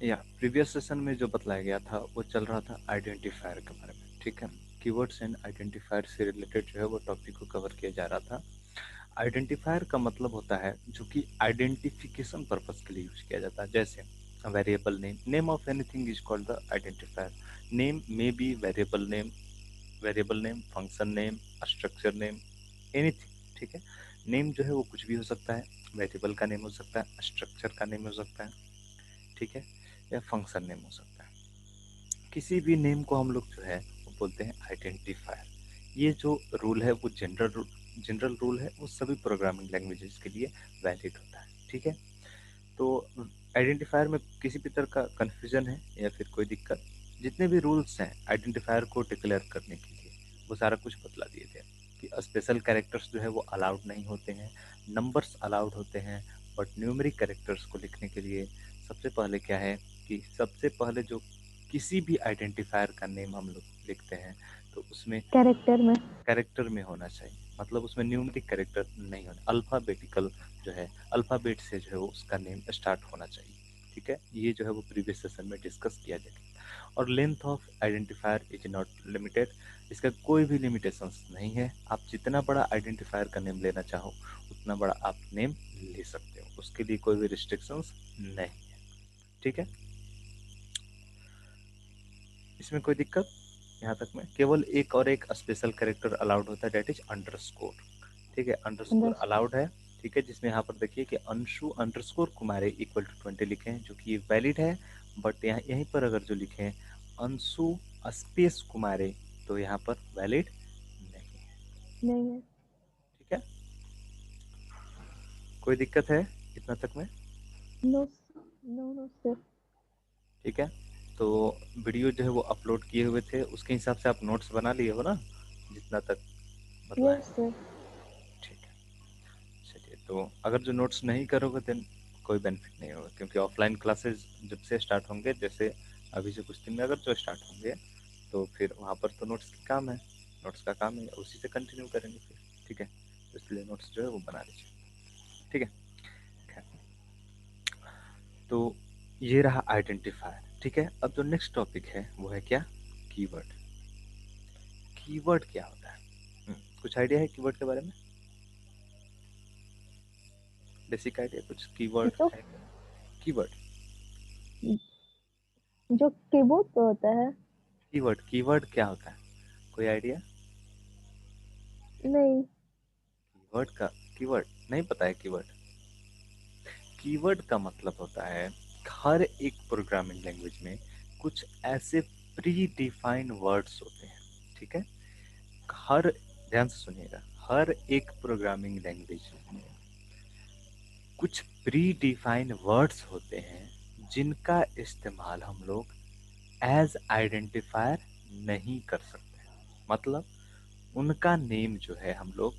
या previous session में जो बतलाया गया था वो चल रहा था आइडेंटिफायर के बारे में, ठीक है। कीवर्ड्स एंड आइडेंटिफायर से रिलेटेड जो है वो टॉपिक को कवर किया जा रहा था। आइडेंटिफायर का मतलब होता है जो कि आइडेंटिफिकेशन पर्पस के लिए यूज किया जाता है। जैसे variable name, name of anything is called the identifier. Name may be variable name, function name, structure name, anything, ठीक है। नेम जो है वो कुछ भी हो सकता है, वेरिएबल का नेम हो सकता है, स्ट्रक्चर का नेम हो सकता है, ठीक है, या फंक्शन नेम हो सकता है। किसी भी नेम को हम लोग जो है वो बोलते हैं आइडेंटिफायर। ये जो रूल है वो जनरल रूल है, वो सभी प्रोग्रामिंग लैंग्वेजेस के लिए वैलिड होता है, ठीक है। तो आइडेंटिफायर में किसी भी तरह का कंफ्यूजन है या फिर कोई दिक्कत, जितने भी रूल्स हैं आइडेंटिफायर को डिक्लेयर करने के लिए वो सारा कुछ बतला दिए थे कि स्पेशल कैरेक्टर्स जो है वो अलाउड नहीं होते हैं, नंबर्स अलाउड होते हैं, बट न्यूमेरिक कैरेक्टर्स को लिखने के लिए सबसे पहले क्या है कि सबसे पहले जो किसी भी आइडेंटिफायर का नेम हम लोग लिखते हैं तो उसमें कैरेक्टर में। कैरेक्टर में होना चाहिए, मतलब उसमें न्यूमेरिक कैरेक्टर नहीं होना, अल्फाबेटिकल जो है, अल्फाबेट से जो है वो उसका नेम स्टार्ट होना चाहिए, ठीक है। ये जो है वो प्रीवियस सेशन में डिस्कस किया जाएगा। और length of identifier is not limited, इसका कोई भी लिमिटेशंस नहीं है। आप जितना बड़ा आइडेंटिफायर का नेम लेना चाहो उतना बड़ा आप नेम ले सकते हो, उसके लिए कोई भी रिस्ट्रिक्शंस नहीं है, ठीक है। इसमें कोई दिक्कत यहाँ तक में केवल एक और एक स्पेशल कैरेक्टर अलाउड होता है, डेट इज अंडरस्कोर, ठीक है। Underscore understood. अलाउड है, ठीक है, जिसमें यहाँ पर देखिए कि अंशु अंडरस्कोर कुमारे इक्वल टू 20 लिखे हैं जो कि वैलिड है। बट यहाँ यहीं पर अगर जो लिखे हैं अंशु स्पेस कुमारे तो यहाँ पर वैलिड नहीं है, नहीं है। ठीक है। कोई दिक्कत है इतना तक में? नो। No no sir. ठीक है। तो वीडियो जो है वो अपलोड किए हुए थे, उसके हिसाब से आप नोट्स बना लिए हो ना, जितना तक यस बतलाए, सर। ठीक है। चलिए, तो अगर जो नोट्स नहीं करोगे देन कोई बेनिफिट नहीं होगा, क्योंकि ऑफलाइन क्लासेस जब से स्टार्ट होंगे, जैसे अभी से कुछ दिन में अगर जो स्टार्ट होंगे तो फिर वहाँ पर तो नोट्स की काम है, नोट्स का काम है, उसी से कंटिन्यू करेंगे फिर, ठीक है। तो इसलिए नोट्स जो है वो बना लीजिए, ठीक है। खैर, तो ये रहा आइडेंटिफायर, ठीक है। अब जो नेक्स्ट टॉपिक है वो है क्या, कीवर्ड। कीवर्ड क्या होता है? कुछ आइडिया है कीवर्ड के बारे में? बेसिक आइडिया कुछ कीवर्ड जो है? कीवर्ड, जो कीबोर्ड पे होता है। कीवर्ड, कीवर्ड क्या होता है, कोई आइडिया? नहीं। कीवर्ड का, कीवर्ड नहीं पता है कीवर्ड? कीवर्ड का मतलब होता है हर एक प्रोग्रामिंग लैंग्वेज में कुछ ऐसे प्री डिफाइंड वर्ड्स होते हैं, ठीक है। हर, ध्यान से सुनिएगा, हर एक प्रोग्रामिंग लैंग्वेज में कुछ प्री डिफाइंड वर्ड्स होते हैं जिनका इस्तेमाल हम लोग एज आइडेंटिफायर नहीं कर सकते, मतलब उनका नेम जो है हम लोग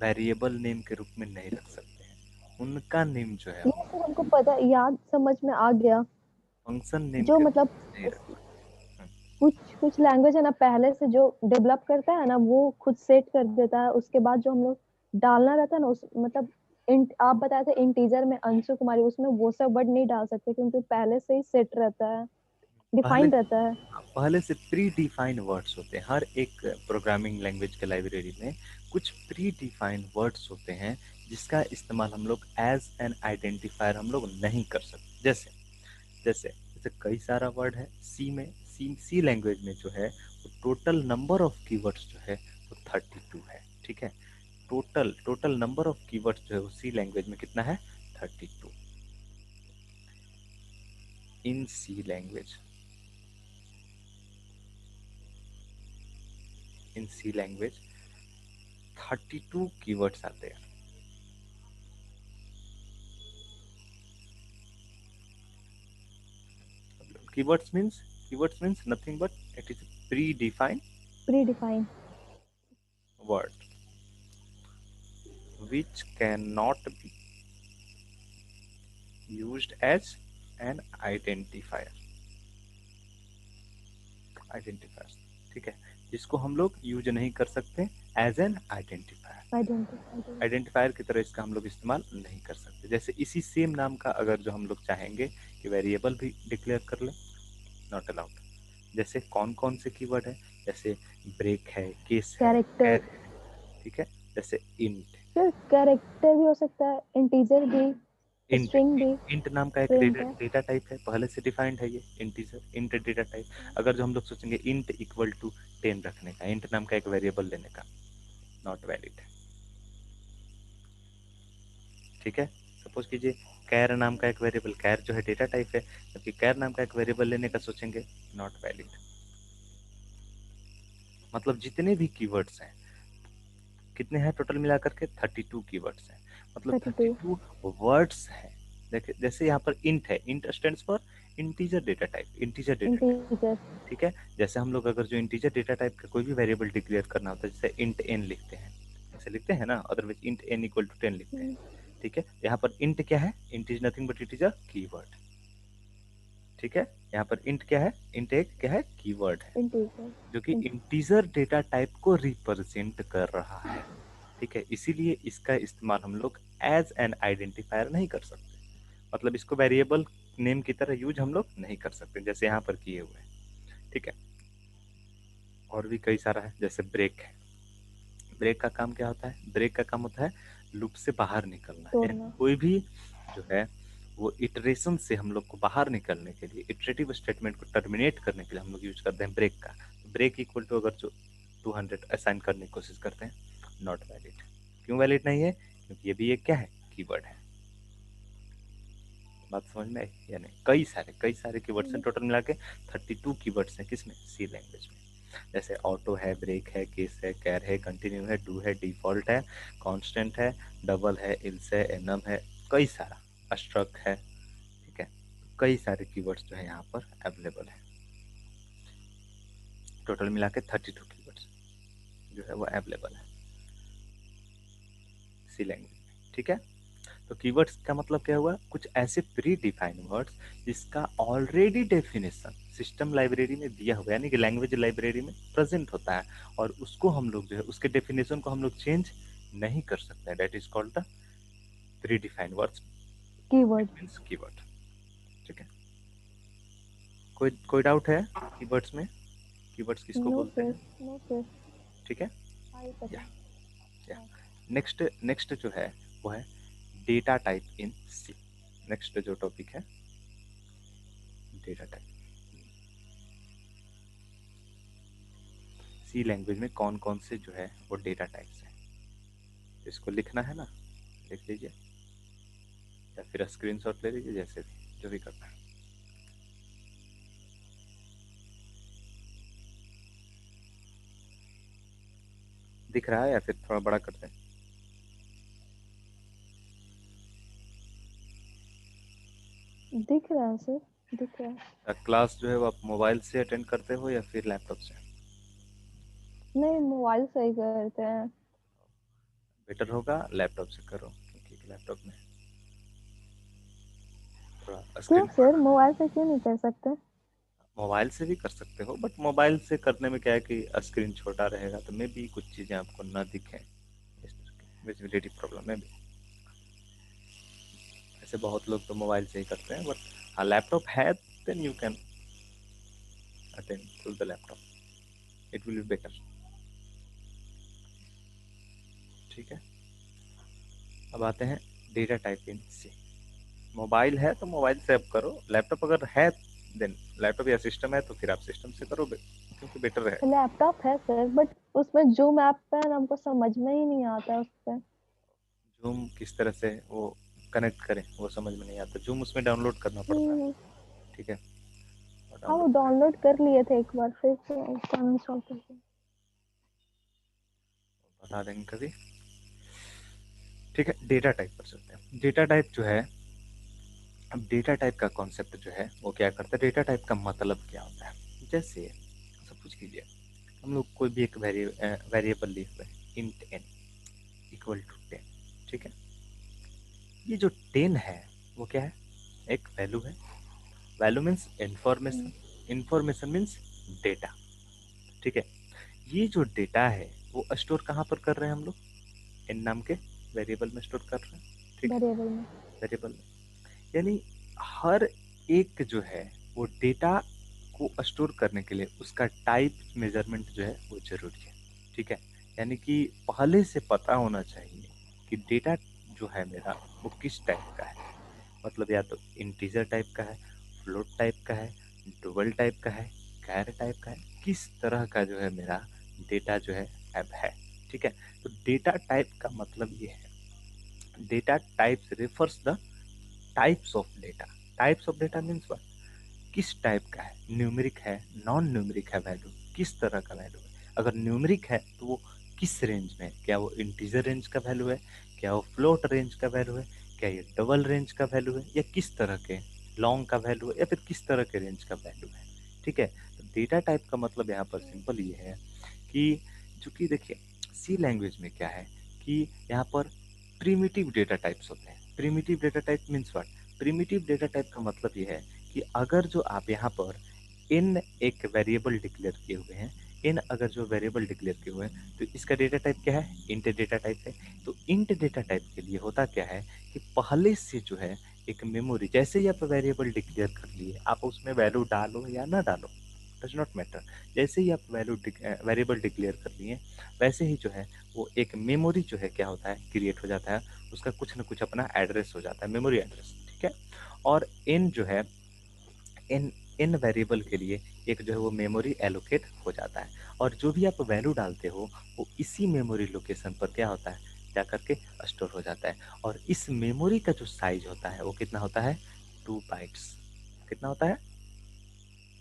वेरिएबल नेम के रूप में नहीं रख सकते हैं, उनका नेम जो है ये हम सर हमको पता, याद समझ में आ गया। फंक्शन नेम जो के रूप मतलब में नहीं रख सकते। कुछ कुछ लैंग्वेज है ना, पहले से जो डेवलप करता है ना वो खुद सेट कर देता है, उसके बाद जो हम लोग डालना रहता है ना उस मतलब आप बताए थे इंटीजर में अंशु कुमारी, उसमें वो सब वर्ड नहीं डाल सकते क्योंकि पहले से ही सेट रहता है, पहले डिफाइंड रहता है। पहले से प्री डिफाइंड वर्ड्स होते हैं, हर एक प्रोग्रामिंग लैंग्वेज के लाइब्रेरी में कुछ प्री डिफाइंड वर्ड्स होते हैं जिसका इस्तेमाल हम लोग एज एन आइडेंटिफायर हम लोग नहीं कर सकते। जैसे जैसे जैसे कई सारा वर्ड है सी में, सी लैंग्वेज में जो है वो टोटल नंबर ऑफ कीवर्ड्स जो है वो 32 है, ठीक है। Total total number of keywords जो है वो सी लैंग्वेज में कितना है, 32। In C language, in C language 32 keywords are there. Keywords means nothing but it is a predefined pre defined. word which cannot be used as an identifier, ठीक है। इसको हम लोग यूज नहीं कर सकते as an identifier. Identify. Identifier की तरह इसका हम लोग इस्तेमाल नहीं कर सकते। जैसे इसी सेम नाम का अगर जो हम लोग चाहेंगे कि वेरिएबल भी डिक्लेयर कर ले, नॉट अलाउड। जैसे कौन कौन से कीवर्ड है, जैसे ब्रेक है, केस है, कैरेक्टर, कैर है, ठीक है। जैसे इंट, फिर कैरेक्टर भी हो सकता है, इंटीजर भी, इंट स्ट्रिंग भी, इंट नाम का एक प्रिंट है। डेटा टाइप है, पहले से डिफाइंड है ये इंटीजर इंट डेटा टाइप। अगर जो हम लोग सोचेंगे इंट इक्वल टू 10 रखने का, इंट नाम का एक वेरिएबल लेने का, नॉट वैलिड, ठीक है। सपोज कीजिए कैर नाम का एक वेरिएबल, कैर जो है डेटा टाइप है, जबकि कैर नाम का एक वेरिएबल लेने का सोचेंगे, नॉट वैलिड। मतलब जितने भी कीवर्ड्स हैं, कितने हैं टोटल मिलाकर के, 32 कीवर्ड्स हैं, मतलब 32 32 वर्ड्स हैं। देखिए जैसे यहाँ पर इंट है, int stands for integer data type, integer data type, integer. ठीक है। जैसे हम लोग अगर जो इंटीजर डेटा टाइप का कोई भी वेरिएबल डिक्लेयर करना होता है, जैसे इंट एन लिखते हैं, ऐसे लिखते हैं ना, otherwise int N equal to 10 लिखते हैं, ठीक है। यहाँ पर इंट क्या है, int is nothing but it is a keyword, ठीक है। यहाँ पर इंट क्या है, इंट एक क्या है, कीवर्ड है, इंटीजर। जो कि इंटीजर डेटा टाइप को रिप्रेजेंट कर रहा है, ठीक है। इसीलिए इसका इस्तेमाल हम लोग एज एन आइडेंटिफायर नहीं कर सकते, मतलब इसको वेरिएबल नेम की तरह यूज हम लोग नहीं कर सकते, जैसे यहाँ पर किए हुए हैं, ठीक है। और भी कई सारा है, जैसे ब्रेक है। ब्रेक का काम क्या होता है, ब्रेक का काम होता है लूप से बाहर निकलना, यानी तोड़ना। कोई भी जो है वो इटरेशन से हम लोग को बाहर निकलने के लिए, इटरेटिव स्टेटमेंट को टर्मिनेट करने के लिए हम लोग यूज करते हैं ब्रेक का। ब्रेक इक्वल टू अगर जो 200 असाइन करने की कोशिश करते हैं, नॉट वैलिड। क्यों वैलिड नहीं है, क्योंकि ये भी एक क्या है, कीवर्ड है। बात समझ में आई या नहीं। कई सारे कीवर्ड्स हैं, टोटल मिला के 32 कीवर्ड्स हैं, किसमें, सी लैंग्वेज में। जैसे ऑटो है, ब्रेक है, केस है, कैर है, कंटिन्यू है, डू है, डिफॉल्ट है, कांस्टेंट है, डबल है, इल्स है, एनम है, कई सारा, स्ट्रक है, ठीक है। कई सारे कीवर्ड्स जो है यहाँ पर अवेलेबल है, टोटल मिला के 32 कीवर्ड्स जो है वो अवेलेबल है सी लैंग्वेज में, ठीक है। तो कीवर्ड्स का मतलब क्या हुआ, कुछ ऐसे प्री डिफाइंड वर्ड्स जिसका ऑलरेडी डेफिनेशन सिस्टम लाइब्रेरी में दिया हुआ है, यानी कि लैंग्वेज लाइब्रेरी में प्रेजेंट होता है, और उसको हम लोग जो है उसके डेफिनेशन को हम लोग चेंज नहीं कर सकते हैं, that is called the pre defined words, it keyword. Means keyword, ठीक है। कोई डाउट है कीवर्ड्स में, कीवर्ड्स किसको नो बोलते सर, हैं, नो सर, ठीक है। आई पता या है। या हाँ। नेक्स्ट नेक्स्ट जो है वो है data type in C. Next जो टॉपिक है डेटा टाइप, सी लैंग्वेज में कौन कौन से जो है वो डेटा टाइप्स हैं, इसको लिखना है ना, लिख लीजिए या फिर स्क्रीनशॉट ले लीजिए, जैसे भी जो भी करना है। दिख रहा है या फिर थोड़ा बड़ा करते हैं। दिख रहा है सर, दिख रहा है। क्लास जो है वो आप मोबाइल से अटेंड करते हो या फिर लैपटॉप से, नहीं, मोबाइल से ही करते हैं। बेटर होगा लैपटॉप से करो, क्योंकि लैपटॉप में थोड़ा क्यों स्क्रीन पर, सर, मोबाइल से क्यों नहीं कर सकते? मोबाइल से भी कर सकते हो, बट मोबाइल से करने में क्या है कि स्क्रीन छोटा रहेगा, तो मे भी कुछ चीज़ें आपको ना दिखें, इस तरह की विजिबिलिटी प्रॉब्लम में भी। ऐसे बहुत लोग तो मोबाइल से ही करते हैं, बट हाँ लैपटॉप है, then you can attend through the laptop, it will be better, ठीक है। अब आते हैं data type in C. Mobile है तो मोबाइल से आप करो, लैपटॉप अगर है देन लैपटॉप या सिस्टम है तो फिर आप सिस्टम से करो, क्योंकि बेटर है। लैपटॉप है सर, बट उसमें जूम ऐप है ना, हमको समझ में ही नहीं आता है उस पे। जूम किस तरह से वो कनेक्ट करें वो समझ में नहीं आता, जूम उसमें डाउनलोड करना पड़ता है, हम्म। ठीक है। और हाँ, वो डाउनलोड करें, डाउनलोड कर लिए थे एक बार, फिर से उसको अनइंस्टॉल कर दिया। बता देंगे कभी, ठीक है। डेटा टाइप पर चलते हैं। डेटा टाइप जो है, अब डेटा टाइप का कॉन्सेप्ट जो है वो क्या करता है, डेटा टाइप का मतलब क्या होता है। जैसे सब कुछ कीजिए, हम लोग कोई भी एक वेरिएबल लिख रहे हैं, इंट एन इक्वल टू 10, ठीक है। ये जो 10 है वो क्या है, एक वैल्यू है, value means information, information means data, ठीक है। ये जो डेटा है वो स्टोर कहाँ पर कर रहे हैं हम लोग? इन नाम के वेरिएबल में स्टोर कर रहे हैं, ठीक है, वेरिएबल में। वेरिएबल में। यानी हर एक जो है वो डेटा को स्टोर करने के लिए उसका टाइप मेजरमेंट जो है वो जरूरी है, ठीक है। यानी कि पहले से पता होना चाहिए कि डेटा जो है मेरा वो किस टाइप का है। मतलब या तो इंटीजर टाइप का है, फ्लोट टाइप का है, डबल टाइप का है, कैर टाइप का है, किस तरह का जो है मेरा डेटा जो है ऐप है, ठीक है। तो डेटा टाइप का मतलब ये है, data types refers the types of data. Types of data means what? किस टाइप का है, न्यूमेरिक है, नॉन न्यूमेरिक है वैल्यू, किस तरह का वैल्यू है। अगर न्यूमेरिक है तो वो किस रेंज में है, क्या वो इंटीजर रेंज का वैल्यू है, क्या वो फ्लोट रेंज का वैल्यू है, क्या ये डबल रेंज का वैल्यू है, या किस तरह के लॉन्ग का वैल्यू है, या फिर किस तरह के रेंज का वैल्यू है, ठीक है। तो डेटा टाइप का मतलब यहाँ पर सिंपल ये है कि चूंकि देखिए सी लैंग्वेज में क्या है कि यहाँ पर प्रिमिटिव डेटा टाइप्स होते हैं। Primitive data type means what? Primitive data type का मतलब ये है कि अगर जो आप यहाँ पर इन एक वेरिएबल डिक्लेयर किए हुए हैं, इन अगर जो वेरिएबल डिक्लेयर किए हुए हैं तो इसका डेटा टाइप क्या है? इंट डेटा टाइप है। तो इंट डेटा टाइप के लिए होता क्या है कि पहले से जो है एक मेमोरी, जैसे ही आप वेरिएबल डिक्लेयर कर लिए आप उसमें वैल्यू डालो या ना डालो, डज नॉट मैटर। जैसे ही आप वेरिएबल डिक्लेयर कर लिए वैसे ही जो है वो एक मेमोरी जो है क्या होता है क्रिएट हो जाता है, उसका कुछ ना कुछ अपना एड्रेस हो जाता है, मेमोरी एड्रेस, ठीक है। और इन जो है इन इन वेरिएबल के लिए एक जो है वो मेमोरी एलोकेट हो जाता है, और जो भी आप वैल्यू डालते हो वो इसी मेमोरी लोकेशन पर क्या होता है, जा करके स्टोर हो जाता है। और इस मेमोरी का जो साइज होता है वो कितना होता है? 2 बाइट्स। कितना होता है?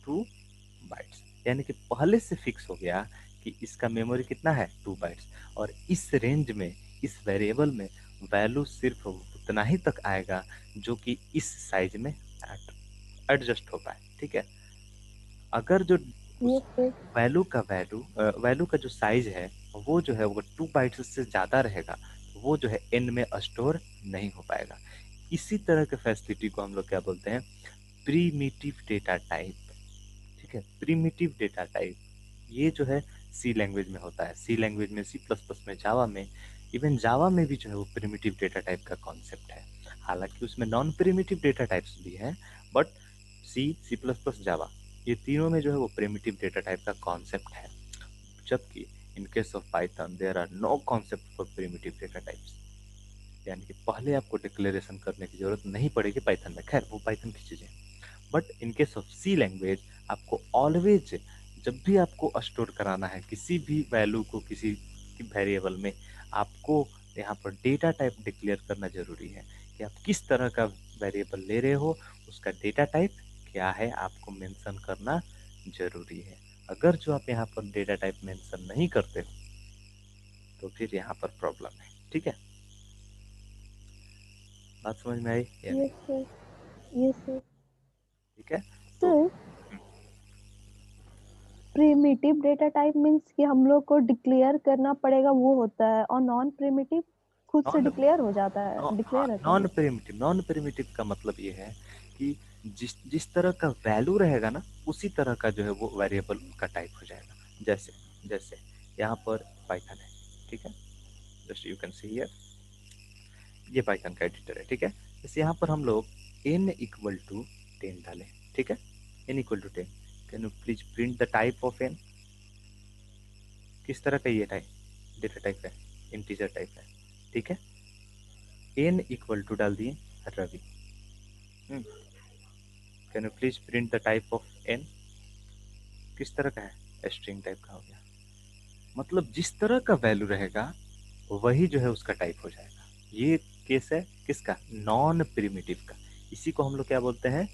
2 बाइट्स। यानी कि पहले से फिक्स हो गया कि इसका मेमोरी कितना है? 2 बाइट्स। और इस रेंज में, इस वेरिएबल में वैल्यू सिर्फ उतना ही तक आएगा जो कि इस साइज में एडजस्ट हो पाए, ठीक है। अगर जो ये उस फिर वैल्यू का जो साइज है वो जो है वो 2 बाइट्स से ज्यादा रहेगा तो वो जो है एन में स्टोर नहीं हो पाएगा। इसी तरह के फैसिलिटी को हम लोग क्या बोलते हैं? प्रीमिटिव डेटा टाइप, ठीक है। प्रीमिटिव डेटा टाइप ये जो है सी लैंग्वेज में होता है, सी लैंग्वेज में, सी प्लस प्लस में, जावा में, इवन जावा में भी जो है वो प्रिमिटिव डेटा टाइप का कॉन्सेप्ट है। हालांकि उसमें नॉन प्रिमिटिव डेटा टाइप्स भी है, but C, C plus plus, Java, ये तीनों में जो है वो प्रिमिटिव डेटा टाइप का कॉन्सेप्ट है। जबकि in case of Python there are no concept for primitive data types. यानी कि पहले आपको डिक्लेरेशन करने की जरूरत नहीं पड़ेगी पाइथन में, खैर वो पाइथन की चीजें। But in case of C language आपको ऑलवेज, जब भी आपको स्टोर कराना है किसी भी वैल्यू को किसी वेरिएबल में, आपको यहाँ पर डेटा टाइप डिक्लेयर करना जरूरी है कि आप किस तरह का वेरिएबल ले रहे हो, उसका डेटा टाइप क्या है आपको मेंशन करना जरूरी है। अगर जो आप यहाँ पर डेटा टाइप मेंशन नहीं करते हो तो फिर यहाँ पर प्रॉब्लम है, ठीक है। बात समझ में आई या ये नहीं? फिर ये सर। ठीक है। तो sir, primitive data type means कि हम लोग को डिक्लेयर करना पड़ेगा वो होता है, और नॉन प्रिमिटिव खुद से नॉन डिक्लेयर हो जाता है, हाँ, डिक्लेयर रहता है नॉन वो। प्रिमिटिव, नॉन प्रिमिटिव का मतलब ये है कि जिस जिस तरह का वैल्यू रहेगा ना उसी तरह का जो है वो वेरिएबल का टाइप हो जाएगा। जैसे जैसे यहाँ पर पाइथन है, ठीक है, just you can see here, ये पाइथन का एडिटर है, ठीक है। जैसे यहाँ पर हम लोग n=10 डालें, ठीक है, n=10, can you please print the type of n? किस तरह का ये टाइप डेटा टाइप है? इंटीजर टाइप है, ठीक है। n= डाल दिए Ravi. Can you please print the type of n? किस तरह का है? स्ट्रिंग टाइप का हो गया। मतलब जिस तरह का वैल्यू रहेगा वही जो है उसका टाइप हो जाएगा। ये केस है किसका? नॉन प्रिमिटिव का। इसी को हम लोग क्या बोलते हैं?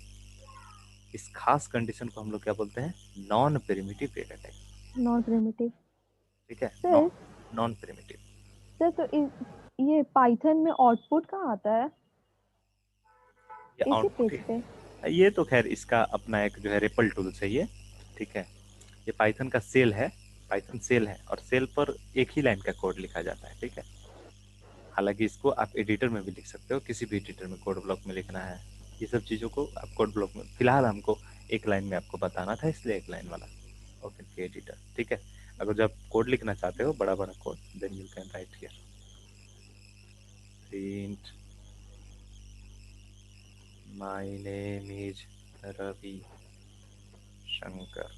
इस खास कंडीशन को हम लोग क्या बोलते हैं? Non primitive data type, non primitive. ठीक है। Sir, non primitive. सर तो ये पाइथन में आउटपुट कहाँ आता है? ये इसी आउटपुट पेज पे? है, ये तो खैर इसका अपना एक जो है रिपल टूल्स है ये, ठीक है। ये पाइथन का सेल है, पाइथन सेल है, और सेल पर एक ही लाइन का कोड लिखा जाता है, ठीक है। हालांकि इसको आप एडिटर में भी लिख सकते हो, किसी भी एडिटर में कोड ब्लॉक में लिखना है ये सब चीज़ों को आप कोड ब्लॉक में, फिलहाल हमको एक लाइन में आपको बताना था इसलिए एक लाइन वाला ओपन के एडिटर, ठीक है। अगर जब कोड लिखना चाहते हो बड़ा बड़ा code, then you can write here print my name is Ravi Shankar.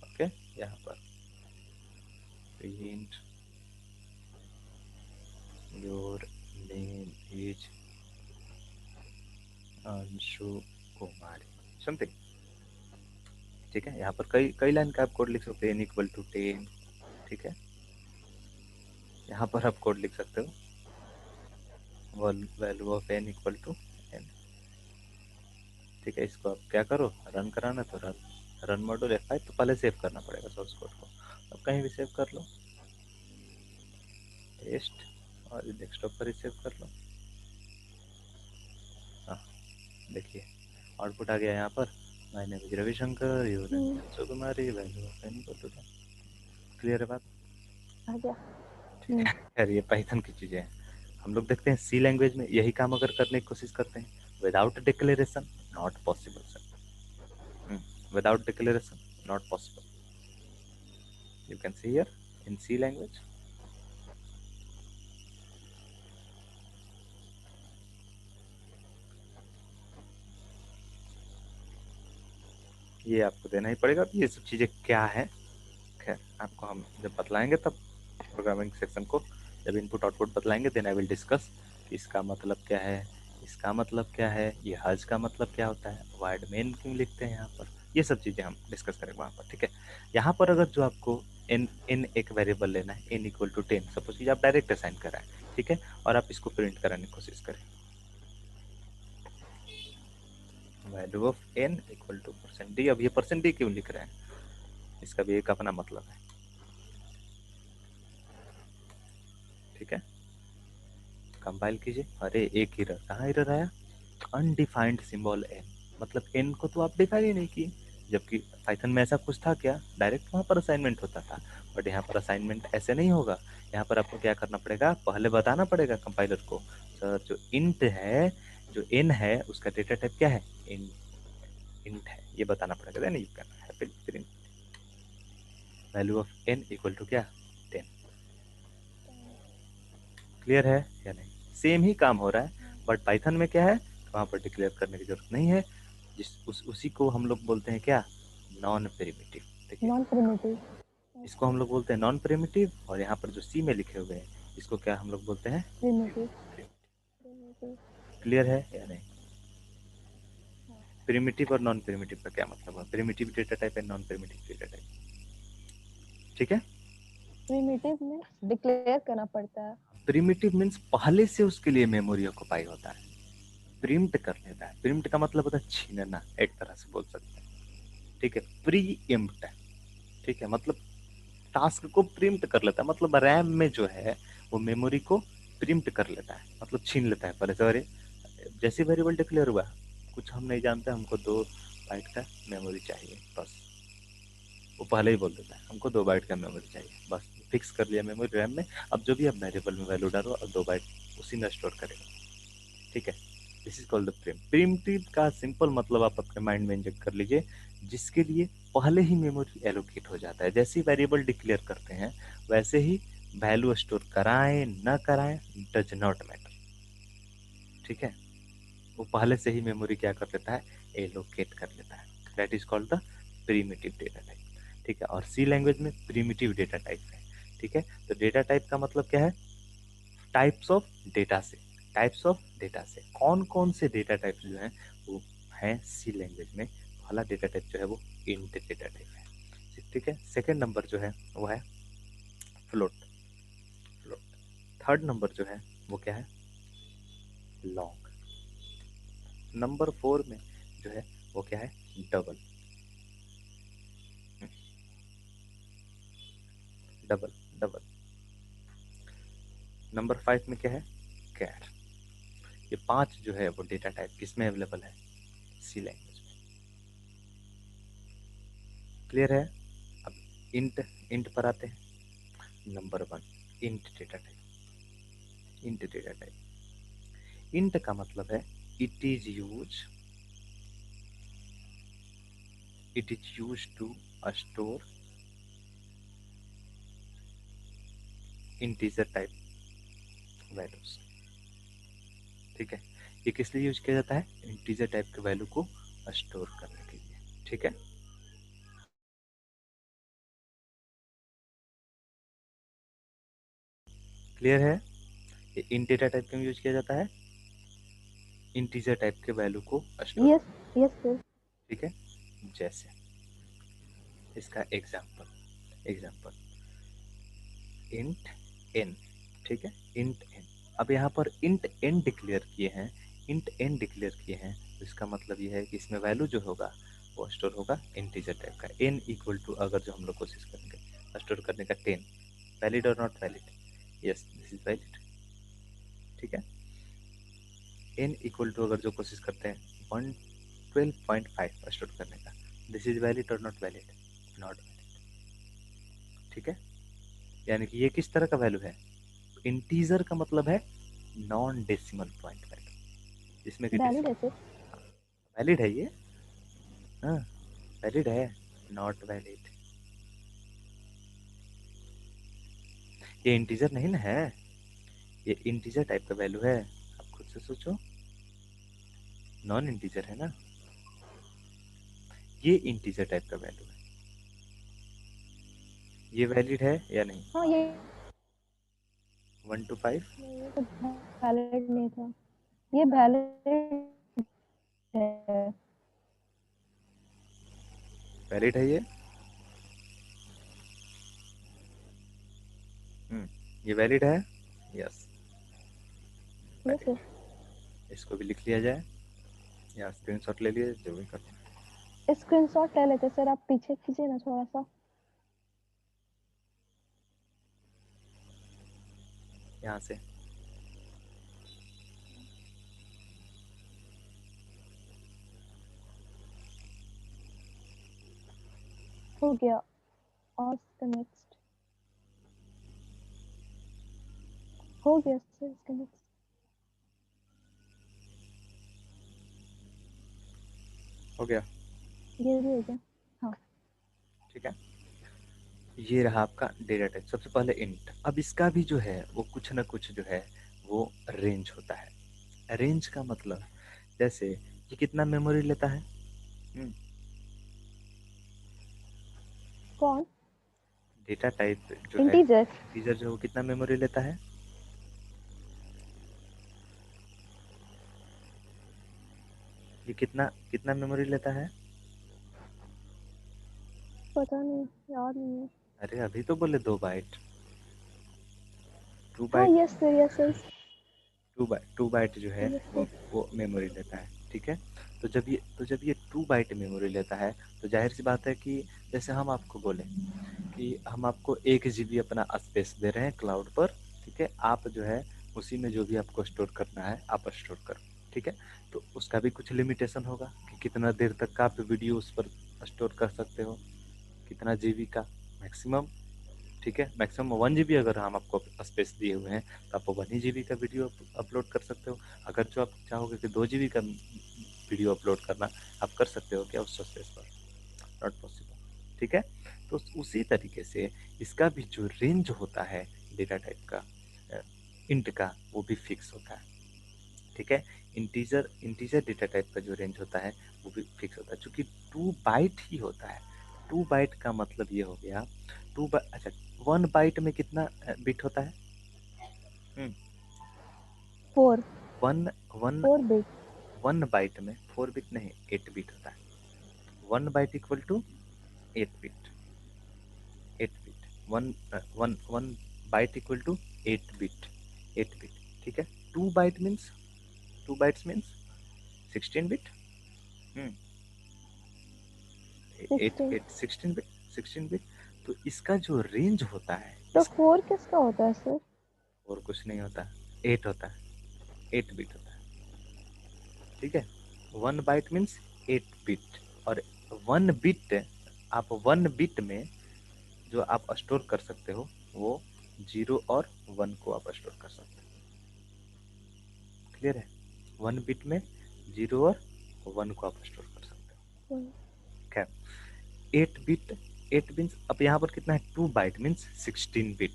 Okay, यहाँ पर print your name is Anshu Kumari something. ठीक है, यहाँ पर कई कई लाइन का आप कोड लिख सकते हैं, n इक्वल टू 10। ठीक है, यहाँ पर आप कोड लिख सकते हो value of n equal to n। ठीक है, इसको आप क्या करो, रन कराना तो रन मॉड्यूल F5 तो पहले सेव करना पड़ेगा सोर्स कोड को, अब कहीं भी सेव कर लो, पेस्ट, और डेस्कटॉप पर ही सेव कर लो। हाँ देखिए आउटपुट आ गया यहाँ पर, my name is Ravishankar, your name is Anshu Kumari, value of n equal to 10। Clear है बात? आ गया। ठीक है, खैर ये पाइथन की चीजें हैं। हम लोग देखते हैं सी लैंग्वेज में यही काम अगर करने की कोशिश करते हैं, without declaration not possible sir, without declaration not possible. You can see here in C language, ये आपको देना ही पड़ेगा। ये सब चीजें क्या है, खैर आपको हम जब बतलाएंगे तब प्रोग्रामिंग सेक्शन को, जब इनपुट आउटपुट बतलाएंगे देन आई विल डिस्कस कि इसका मतलब क्या है, इसका मतलब क्या है, ये हज का मतलब क्या होता है, वाइड मेन क्यों लिखते हैं यहाँ पर, ये सब चीज़ें हम डिस्कस करेंगे वहाँ पर। ठीक है, यहाँ पर अगर जो आपको एन एन एक वेरिएबल लेना है, एन इक्वल टू 10 सपोज कि आप डायरेक्ट असाइन कराएं, ठीक है, और आप इसको प्रिंट कराने की कोशिश करें, value of N equal to percent D. अब ये परसेंट डी क्यों लिख रहे हैं, इसका भी एक अपना मतलब है। ठीक है, कंपाइल कीजिए, अरे एक एरर, कहाँ एरर आया, अनडिफाइंड सिंबल एन, मतलब एन को तो आप डिफाइन ही नहीं किए, जबकि पाइथन में ऐसा कुछ था क्या, डायरेक्ट वहाँ पर असाइनमेंट होता था, बट यहाँ पर असाइनमेंट ऐसे नहीं होगा। यहाँ पर आपको क्या करना पड़ेगा, पहले बताना पड़ेगा कंपाइलर को, सर जो इंट है, जो एन है उसका डेटा टाइप क्या है, इंट है, ये बताना पड़ेगा, then you can have print value of N equal to क्या, 10। क्लियर है या नहीं? सेम ही काम हो रहा है, बट पाइथन में क्या है, वहां पर डिक्लेयर करने की जरूरत नहीं है, उसी को हम लोग बोलते हैं क्या, नॉन प्रिमिटिव। देखिए नॉन प्रिमिटिव। इसको हम लोग बोलते हैं नॉन प्रिमिटिव, और यहाँ पर जो सी में लिखे हुए हैं इसको क्या हम लोग बोलते हैं, प्रिमिटिव। क्लियर है या नहीं? प्रिमिटिव और नॉन प्रिमिटिव का क्या मतलब है, प्रिमिटिव डेटा टाइप है, नॉन प्रिमिटिव डेटा टाइप। ठीक है, प्रिमिटिव में डिक्लेयर करना पड़ता है। प्रिमिटिव मीन्स पहले से उसके लिए मेमोरी ऑक्युपाई होता है, प्रिम्प्ट कर लेता है, प्रिम्प्ट का मतलब होता है छीनना, एक तरह से बोल सकते हैं। ठीक है, प्री इम्प्ट, ठीक है, मतलब टास्क को प्रिम्प्ट कर लेता है, मतलब रैम में जो है वो मेमोरी को प्रिम्प्ट कर लेता है, मतलब छीन लेता है पहले से। अरे जैसे वेरिएबल डिक्लेयर हुआ, कुछ हम नहीं जानते, हमको 2 बाइट का मेमोरी चाहिए बस, वो पहले ही बोल देता है हमको 2 बाइट का मेमोरी चाहिए, बस फिक्स कर लिया मेमोरी रैम में। अब जो भी आप वेरिएबल में वैल्यू डालो और 2 बाइट उसी में स्टोर करेगा। ठीक है, this is called the primitive का सिंपल मतलब आप अपने माइंड में इंजेक्ट कर लीजिए, जिसके लिए पहले ही मेमोरी एलोकेट हो जाता है, जैसे ही वेरिएबल डिक्लेयर करते हैं वैसे ही वैल्यू स्टोर कराएं न कराएं डज नॉट मैटर। ठीक है, वो पहले से ही मेमोरी क्या कर लेता है, एलोकेट कर लेता है, that is called the primitive data type. ठीक है, और सी लैंग्वेज में प्रिमिटिव डेटा टाइप है। ठीक है, तो डेटा टाइप का मतलब क्या है, टाइप्स ऑफ डेटा से, टाइप्स ऑफ डेटा से कौन कौन से डेटा टाइप जो हैं वो हैं सी लैंग्वेज में, पहला डेटा टाइप जो है वो इंट डेटा टाइप है। ठीक है, सेकंड नंबर जो है वो है फ्लोट, फ्लोट। थर्ड नंबर जो है वो क्या है, लॉन्ग। नंबर 4 में जो है वो क्या है, डबल, डबल, डबल। नंबर 5 में क्या है, कैर। ये 5 जो है वो डेटा टाइप किसमें अवेलेबल है, सी लैंग्वेज में। क्लियर है? अब इंट, इंट पर आते हैं। Number 1 int data type, int data type, int का मतलब है it is use, it is use to store integer type values. ठीक है, ये किस लिए यूज किया जाता है? इंटीजर टाइप के वैल्यू को स्टोर करने के लिए। ठीक है, क्लियर है? ये int डेटा टाइप के में यूज किया जाता है इंटीजर टाइप के वैल्यू को स्टोर। Yes yes sir. ठीक है, जैसे इसका एग्जांपल इंट n। ठीक है, इंट n। अब यहाँ पर इंट n डिक्लेयर किए हैं, तो इसका मतलब ये है कि इसमें वैल्यू जो होगा वो स्टोर होगा इंटीजर टाइप का। n इक्वल टू, अगर जो हम लोग कोशिश करेंगे स्टोर करने का 10, वैलिड और not valid? Yes, this is valid. ठीक है, n इक्वल टू अगर जो कोशिश करते हैं 112.5 स्टोर करने का, दिस इज वैलिड और नॉट वैलिड? Not valid. ठीक है, यानी कि ये किस तरह का वैल्यू है? इंटीजर का मतलब है नॉन डेसिमल पॉइंट वैल्यू, जिसमें कि वैलिड है सर। वैलिड है ये। हाँ, वैलिड है, नॉट वैलिड। ये इंटीजर नहीं ना है, ये इंटीजर टाइप का वैल्यू है। आप खुद से सोचो, नॉन इंटीजर है ना, ये इंटीजर टाइप का वैल्यू है। ये वैलिड है या नहीं? हाँ ये 1 to 5 नहीं, ये तो वैलिड नहीं था, ये वैलिड है। वैलिड है ये। ये वैलिड है। Yes, yes valid sir. है। इसको भी लिख लिया जाए या स्क्रीनशॉट ले लिए, जो भी करते हैं। स्क्रीनशॉट ले लेते सर, आप पीछे खींचिए ना थोड़ा सा। यहाँ से हो गया, और इसका नेक्स्ट हो गया सर, इसका नेक्स्ट हो गया। ये भी हो गया। हाँ ठीक है, ये रहा आपका डेटा टाइप। सबसे पहले इंट। अब इसका भी जो है वो कुछ ना कुछ जो है वो रेंज होता है। रेंज का मतलब, जैसे ये कितना मेमोरी लेता है? कौन? डेटा टाइप जो है इंटीजर। इंटीजर जो है वो कितना मेमोरी लेता है? ये कितना कितना मेमोरी लेता है? पता नहीं, याद नहीं है। अरे अभी तो बोले 2 बाइट। टू हाँ byte yes sir, yes sir. 2 byte जो है यस सर। वो मेमोरी लेता है। ठीक है, तो जब ये 2 बाइट मेमोरी लेता है, तो जाहिर सी बात है कि जैसे हम आपको बोले कि हम आपको 1 GB अपना स्पेस दे रहे हैं क्लाउड पर। ठीक है, आप जो है उसी में जो भी आपको स्टोर करना है आप स्टोर करो। ठीक है, तो उसका भी कुछ लिमिटेशन होगा कि कितना देर तक का आप वीडियो उस पर स्टोर कर सकते हो, कितना जीबी का मैक्सिमम। ठीक है, मैक्सिमम 1 GB अगर हम आपको स्पेस दिए हुए हैं तो आप 1 ही GB का वीडियो अपलोड कर सकते हो। अगर जो आप चाहोगे कि 2 GB का वीडियो अपलोड करना, आप कर सकते हो क्या उस स्पेस पर? Not possible. ठीक है, तो उसी तरीके से इसका भी जो रेंज होता है डेटा टाइप का, इंट का, वो भी फिक्स होता है। ठीक है, इंटीजर इंटीजर डेटा टाइप का जो रेंज होता है वो भी फिक्स होता है, क्योंकि 2 बाइट ही होता है। 2 बाइट का मतलब ये हो गया, अच्छा, 1 बाइट में कितना बिट होता है? Hmm, four. One one 4 bit. 1 byte में 4 बिट नहीं, 8 बिट होता है। 1 byte equal to 8 bit. 8 bit, one byte equal to 8 bit. 8 bit. ठीक है, 2 byte means 2 bytes means 16 bit. Hmm, eight 16। Eight 16 bit. 16 bit. तो इसका जो रेंज होता है तो इस, 4 किसका होता है सर? और कुछ नहीं होता, 8 होता है, 8 बिट होता है। ठीक है, 1 बाइट मीन्स 8 बिट। और 1 बिट, आप 1 बिट में जो आप स्टोर कर सकते हो वो 0 और 1 को आप स्टोर कर सकते हो। क्लियर है? 1 बिट में 0 और 1 को आप स्टोर कर सकते हो। हम्म। खैर, 8 बिट 8 बिट्स, अब यहाँ पर कितना है 2 बाइट मीन्स 16 बिट।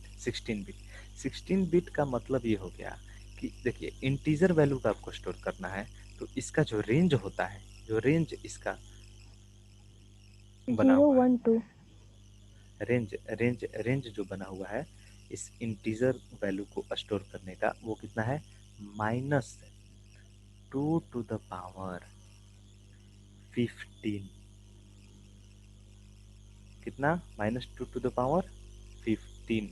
16 बिट का मतलब ये हो गया कि देखिए इंटीजर वैल्यू का आपको स्टोर करना है, तो इसका जो रेंज होता है, जो रेंज इसका बना 0 हुआ है, 1 2। रेंज रेंज रेंज जो बना हुआ है इस इंटीजर वैल्यू को स्टोर करने का, वो कितना है -2 to the power 15। कितना -2 to the power 15,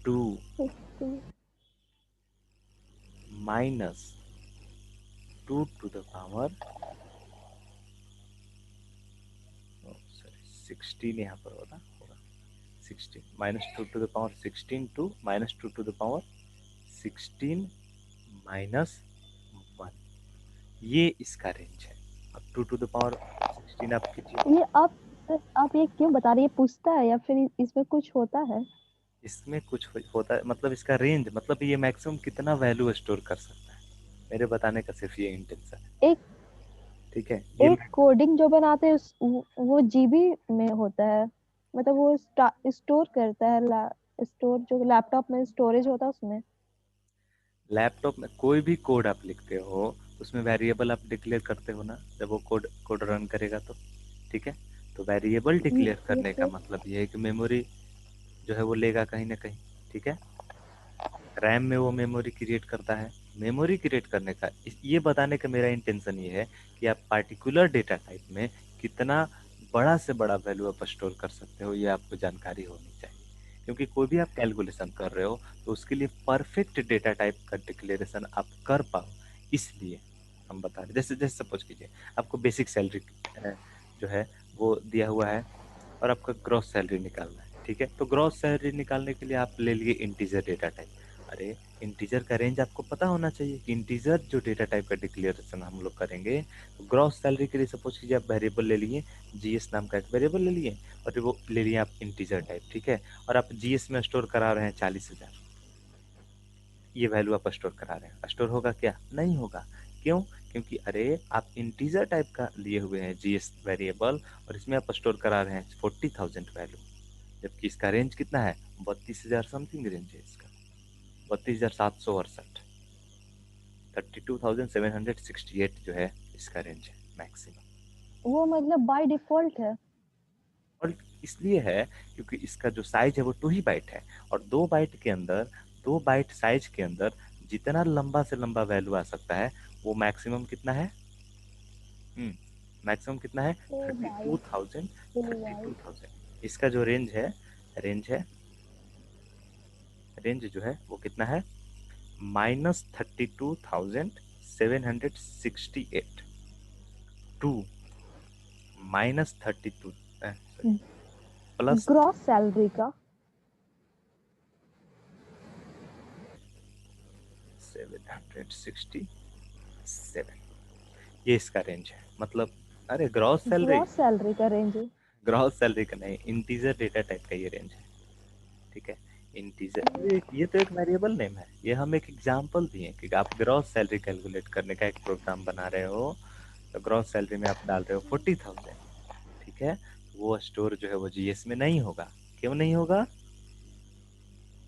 2 15। -2 to the power, sorry 16 यहाँ पर होगा होगा 16, -2 to the power 16 to -2 to the power 16 -1, ये इसका रेंज है। अब 2 to the power 16 आप कीजिए। ये आप ये क्यों बता रही है, पूछता है या फिर इसमें कुछ होता है? इसमें कुछ होता है मतलब इसका रेंज, मतलब ये मैक्सिमम कितना वैल्यू स्टोर कर सकता है, मेरे बताने का सिर्फ ये इंटेंशन है। एक ठीक है, ये एक कोडिंग जो बनाते हैं वो जीबी में होता है, मतलब वो स्टोर करता है, स्टोर जो लैपटॉप में स्टोरेज होता है उसमें। लैपटॉप में कोई भी कोड आप लिखते हो उसमें वेरिएबल आप डिक्लेयर करते हो ना, जब वो कोड कोड रन करेगा तो। ठीक है, तो वेरिएबल डिक्लेयर ये करने का फिर मतलब ये है कि मेमोरी जो है वो लेगा कहीं ना कहीं। ठीक है, रैम में वो मेमोरी क्रिएट करता है। मेमोरी क्रिएट करने का ये बताने का मेरा इंटेंशन ये है कि आप पार्टिकुलर डेटा टाइप में कितना बड़ा से बड़ा वैल्यू आप स्टोर कर सकते हो, ये आपको जानकारी होनी चाहिए। क्योंकि कोई भी आप कैलकुलेशन कर रहे हो तो उसके लिए परफेक्ट डेटा टाइप का डिक्लेरेशन आप कर पाओ, इसलिए हम बता रहे। जैसे जैसे सपोज कीजिए आपको बेसिक सैलरी जो है वो दिया हुआ है और आपका ग्रॉस सैलरी निकालना है। ठीक है, तो ग्रॉस सैलरी निकालने के लिए आप ले लिए इंटीजर डेटा टाइप। अरे इंटीजर का रेंज आपको पता होना चाहिए कि इंटीजर जो डेटा टाइप का डिक्लेरेशन हम लोग करेंगे, तो ग्रॉस सैलरी के लिए सपोज कीजिए आप वेरिएबल ले लिए, जीएस नाम का एक वेरिएबल ले लिए और वो ले लिए आप इंटीजर टाइप। ठीक है, और आप जीएस में स्टोर करा रहे हैं 40,000, ये वैल्यू आप स्टोर करा रहे हैं, स्टोर होगा क्या? नहीं होगा। क्यों? क्योंकि अरे आप इंटीजर टाइप का लिए हुए हैं जीएस वेरिएबल और इसमें आप स्टोर करा रहे हैं 40,000 वैल्यू, जबकि इसका रेंज कितना है 32,000 समथिंग रेंज है इसका, 32,768, 32,768 जो है इसका रेंज है मैक्सिमम। वो मतलब बाय डिफॉल्ट है। और इसलिए है क्योंकि इसका जो साइज है वो 2 ही बाइट है, और 2 बाइट के अंदर, 2 बाइट साइज के अंदर जितना लंबा से लंबा वैल्यू आ सकता है वो मैक्सिमम कितना है? मैक्सिमम कितना है? ओ थर्टी भाई, टू थाउजेंड ओ थर्टी भाई। टू थाउजेंड इसका जो रेंज है, रेंज है, रेंज जो है वो कितना है -32,768 to -32 sorry plus gross salary का। 767, ये इसका रेंज है। मतलब अरे ग्रॉस सैलरी, ग्रॉस सैलरी का रेंज है। ग्रॉस सैलरी का नहीं, इंटीजर डेटा टाइप का ये रेंज है। ठीक है, इंटीजर ये तो एक वेरिएबल नेम है, ये हम एक एग्जांपल दिए कि आप ग्रॉस सैलरी कैलकुलेट करने का एक प्रोग्राम बना रहे हो, तो ग्रॉस सैलरी में आप डाल रहे हो 40,000। ठीक है, वो स्टोर जो है वो जीएस में नहीं होगा। क्यों नहीं होगा?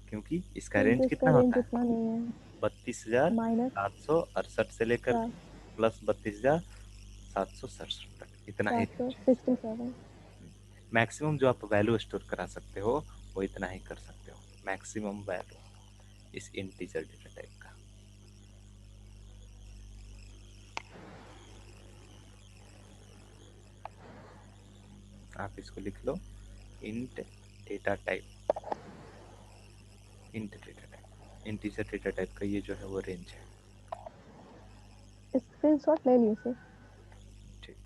क्योंकि इसका रेंज क्योंकि इसका कितना रेंज होता है उतना नहीं है। 32,768 से लेकर -7 प्लस 32,767 तक, इतना ही रेंज है। 767। मैक्सिमम जो आप वैल्यू स्टोर करा सकते हो वो इतना ही कर सकते हो, मैक्सिमम वैल्यू इस इंटीजर डेटा टाइप का। आप इसको लिख लो, int data type, int data type, integer data type का ये जो है वो रेंज है। स्क्रीनशॉट ले लिए सर। ठीक,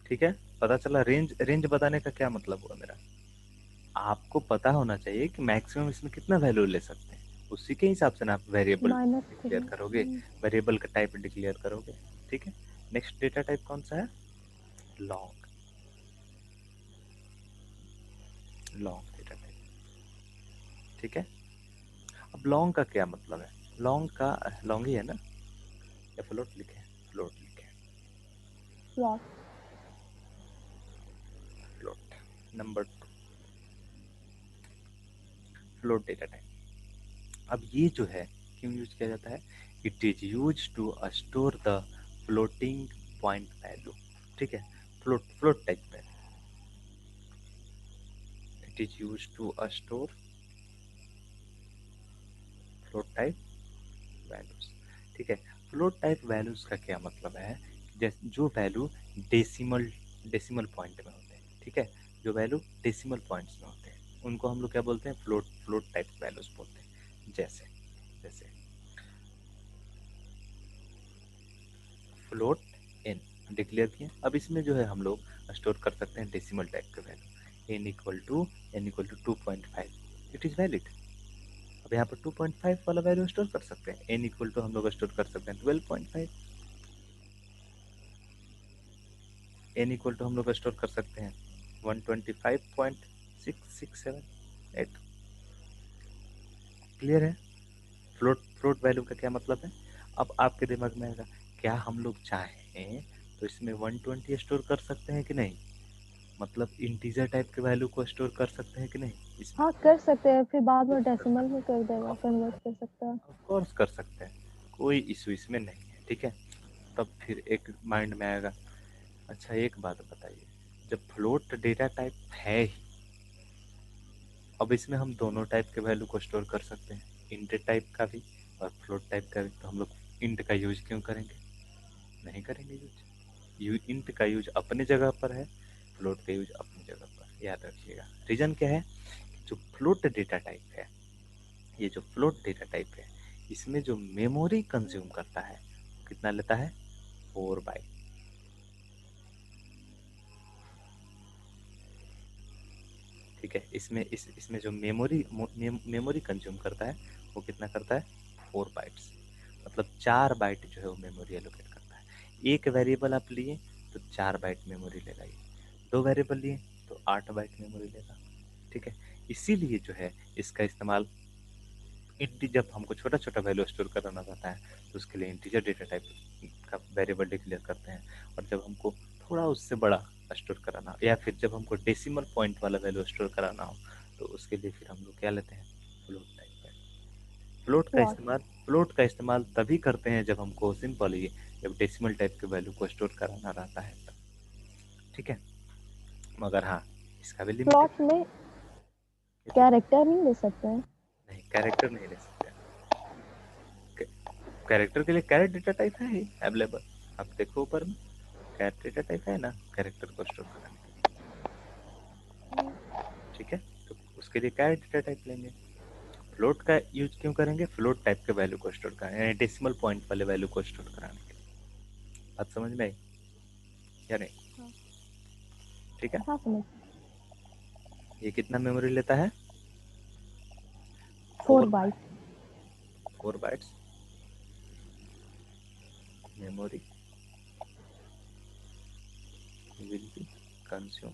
ठीक है, पता चला रेंज, रेंज बताने का क्या मतलब हुआ मेरा? आपको पता होना चाहिए कि मैक्सिमम इसमें कितना वैल्यू ले सकते हैं, उसी के हिसाब से ना आप वेरिएबल डिक्लेयर -3। करोगे, वेरिएबल का टाइप डिक्लेयर करोगे। ठीक है, नेक्स्ट डेटा टाइप कौन सा है? Long, long data type. ठीक है, अब लॉन्ग का क्या मतलब है? लॉन्ग का, लॉन्ग ही है ना, या फ्लोट लिखे? फ्लोट लिखे। Plot. Float. Number 2, float data type. अब ये जो है क्यों यूज किया जाता है? It is use to store the floating point value. ठीक है, फ्लोट फ्लोट टाइप में it is use to store float type values. ठीक है, फ्लोट टाइप वैल्यूज का क्या मतलब है? जैसे जो वैल्यू डेसिमल डेसिमल पॉइंट में होते हैं, ठीक है, जो वैल्यू डेसिमल पॉइंट्स में होते हैं उनको हम लोग क्या बोलते हैं? फ्लोट फ्लोट टाइप वैल्यूज बोलते हैं। जैसे जैसे फ्लोट एन डिक्लेयर किए, अब इसमें जो है हम लोग स्टोर कर सकते हैं डेसिमल टाइप के वैल्यू। n equal to 2.5, it is valid. अब यहाँ पर 2.5 वाला वैल्यू स्टोर कर सकते हैं। n इक्वल टू हम लोग स्टोर कर सकते हैं 12.5। n इक्वल टू हम लोग स्टोर कर सकते हैं 125.6678। क्लियर है? फ्लोट फ्लोट वैल्यू का क्या मतलब है? अब आपके दिमाग में आएगा, क्या हम लोग चाहें तो इसमें 120 स्टोर कर सकते हैं कि नहीं? मतलब इंटीजर टाइप के वैल्यू को स्टोर कर सकते हैं कि नहीं इसमें? हाँ कर सकते हैं, फिर बाद में कर डेसिमल में सकते कर हैं, देगा, कन्वर्ट कर सकता है। ऑफ कोर्स कर सकते हैं, कोई इशू इसमें नहीं है। ठीक है, तब फिर एक माइंड में आएगा, अच्छा एक बात बताइए, जब फ्लोट डेटा टाइप है ही, अब इसमें हम दोनों टाइप के वैल्यू को स्टोर कर सकते हैं, इंट टाइप का भी और फ्लोट टाइप का भी, तो हम लोग इंट का यूज क्यों करेंगे? नहीं करेंगे यूज। इंट का यूज अपने जगह पर है, फ्लोट का यूज अपनी जगह पर। याद रखिएगा, रीजन क्या है? जो फ्लोट डेटा टाइप है, ये जो फ्लोट डेटा टाइप है, इसमें जो मेमोरी कंज्यूम करता है कितना लेता है? 4 बाइट। ठीक है, इसमें जो मेमोरी कंज्यूम करता है वो कितना करता है? 4 बाइट्स। मतलब 4 बाइट जो है वो मेमोरी एलोकेट करता है। एक वेरिएबल आप लिए तो 4 बाइट मेमोरी लेगा ये, 2 वेरिएबल लिए तो 8 बाइट मेमोरी लेगा। ठीक है, इसीलिए जो है इसका इस्तेमाल जब हमको छोटा छोटा वैल्यू स्टोर कराना रहता है तो उसके लिए इंटीजर डेटा टाइप का वेरिएबल डिक्लेयर करते हैं। और जब हमको थोड़ा उससे बड़ा स्टोर कराना, या फिर जब हमको डेसिमल पॉइंट वाला वैल्यू स्टोर कराना हो, तो उसके लिए फिर हम लोग क्या लेते हैं? फ्लोट टाइप का। प्लॉट। फ्लोट का इस्तेमाल तभी करते हैं जब हमको सिंपल ही जब डेसिमल टाइप के वैल्यू को स्टोर कराना रहता है तब। ठीक है, मगर हाँ, इसका भी लिमिटेड। प्लॉट में कैरेक्टर नहीं ले सकते हैं। नहीं, कैरेक्टर नहीं ले सकते। कैरेक्टर के लिए कैरेट डेटा टाइप है ही अवेलेबल, आप देखो ऊपर में कैरेट डेटा टाइप है ना, कैरेक्टर को स्टोर करने के लिए। ठीक है, तो उसके लिए कैरेट डेटा टाइप लेंगे। फ्लोट का यूज क्यों करेंगे? फ्लोट टाइप के वैल्यू को स्टोर कराने, यानी डेसिमल पॉइंट वाले वैल्यू को स्टोर कराने के लिए। बात समझ में आई या नहीं? हाँ। ठीक है, हाँ समझ। ये कितना मेमोरी लेता है? 4 4 byte. Byte. 4 bytes memory will be consume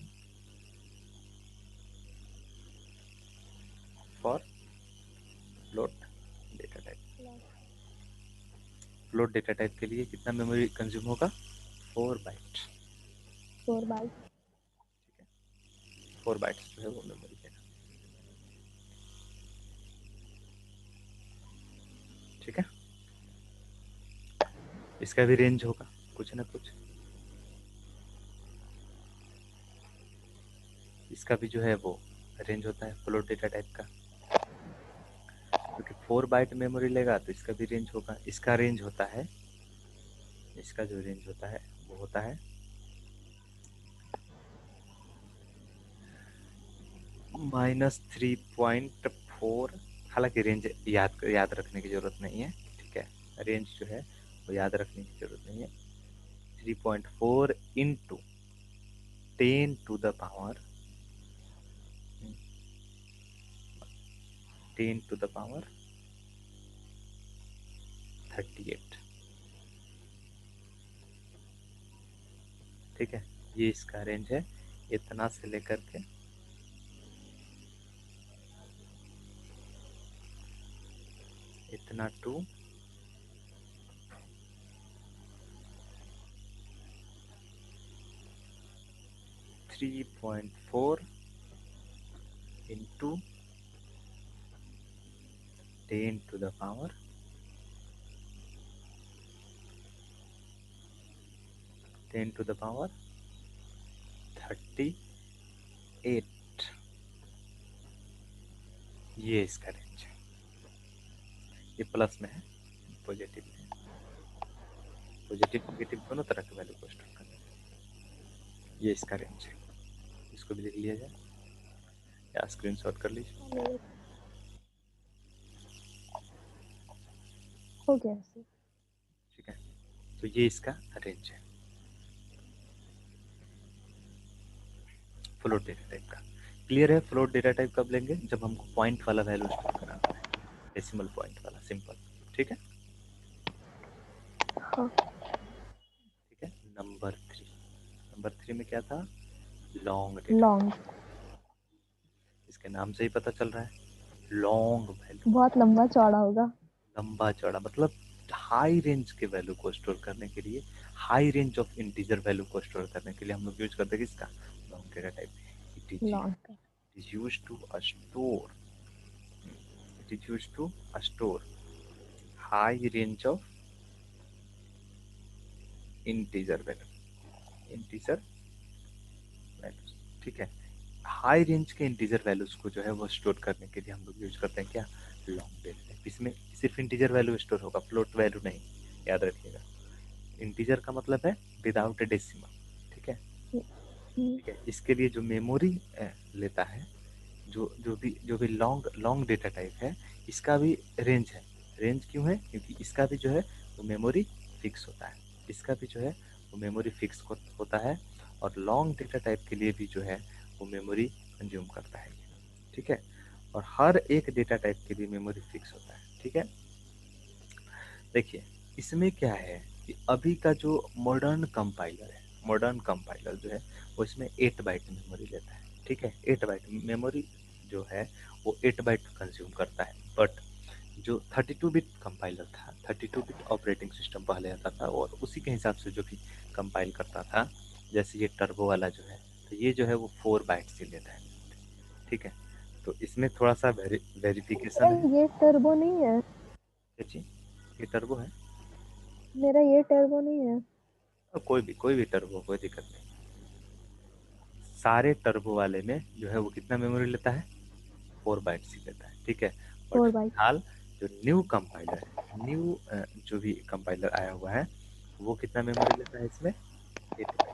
for float data type. Float data type के लिए कितना मेमोरी कंज्यूम होगा? 4 बाइट। 4 बाइट। 4 बाइट्स जो है वो मेमोरी लेगा। ठीक है, इसका भी रेंज होगा कुछ ना कुछ। इसका भी जो है वो रेंज होता है फ्लोट डेटा टाइप का, क्योंकि 4 बाइट मेमोरी लेगा तो इसका भी रेंज होगा। इसका रेंज होता है, इसका जो रेंज होता है वो होता है -3.4। हालांकि रेंज याद याद रखने की जरूरत नहीं है। ठीक है, रेंज जो है वो याद रखने की जरूरत नहीं है। 3.4 into 10 to the power 10 to the power 38। ठीक है, ये इसका रेंज है, इतना से लेकर के इतना to 3.4 into 10 to the power 38। ये इसका रेंज है। ये प्लस में है, पॉजिटिव में है। पॉजिटिव नेगेटिव दोनों तरह के वैल्यू को स्टोर करना है। ये इसका रेंज है। इसको भी लिख लिया जाए या स्क्रीनशॉट कर लीजिए। हो गया सर। ठीक है, तो ये इसका रेंज है फ्लोट डेटा टाइप का। क्लियर है? फ्लोट डेटा टाइप कब लेंगे? जब हमको पॉइंट वाला वैल्यू स्टोर कराना है, डेसिमल पॉइंट वाला, सिंपल। ठीक है, हाँ। ठीक है। नंबर 3 में क्या था? Long data. लॉन्ग, इसके नाम से ही पता चल रहा है, लॉन्ग वैल्यू। बहुत लंबा चौड़ा होगा। लंबा चौड़ा मतलब हाई रेंज के वैल्यू को स्टोर करने के लिए, high range of integer value को स्टोर करने के लिए हम लोग यूज करते हैं किसका? Long data type. It long का। Is used to store, it is used to store high range of integer values। ठीक है, हाई रेंज के इंटीजर वैल्यूज को जो है वो स्टोर करने के लिए हम लोग यूज करते हैं क्या? Long data type. इसमें सिर्फ इंटीजर वैल्यू स्टोर होगा, फ्लोट वैल्यू नहीं, याद रखिएगा। इंटीजर का मतलब है विदाउट ए डेसिमल। ठीक है, ठीक है। इसके लिए जो मेमोरी लेता है, जो भी लॉन्ग लॉन्ग डेटा टाइप है, इसका भी रेंज है। रेंज क्यों है? क्योंकि इसका भी जो है वो मेमोरी फिक्स होता है, इसका भी जो है वो मेमोरी फिक्स होता है, और लॉन्ग डेटा टाइप के लिए भी जो है वो मेमोरी कंज्यूम करता है। ठीक है, और हर एक डेटा टाइप के लिए मेमोरी फिक्स होता है। ठीक है, देखिए इसमें क्या है कि अभी का जो मॉडर्न कंपाइलर है, मॉडर्न कंपाइलर जो है वो इसमें 8 बाइट मेमोरी लेता है। ठीक है, 8 बाइट मेमोरी जो है वो 8 बाइट कंज्यूम करता है। बट जो 32 बिट कंपाइलर था, 32 बिट ऑपरेटिंग सिस्टम पहले आता था, और उसी के हिसाब से जो भी कंपाइल करता था, जैसे ये टर्बो वाला जो है, तो ये जो है वो 4 बाइट्स ही लेता है। ठीक है, तो इसमें थोड़ा सा वेरिफिकेशन है। ये टर्बो नहीं है। जी, ये टर्बो है। मेरा ये टर्बो नहीं है। कोई भी टर्बो, कोई दिक्कत नहीं। सारे टर्बो वाले में जो है वो कितना मेमोरी लेता है? 4 बाइट्स ही लेता है। ठीक है, बट 4 बाइट। फिलहाल जो न्यू कंपाइलर है, न्यू जो भी कंपाइलर आया हुआ है, वो कितना मेमोरी लेता है इसमें? 8 बाइट।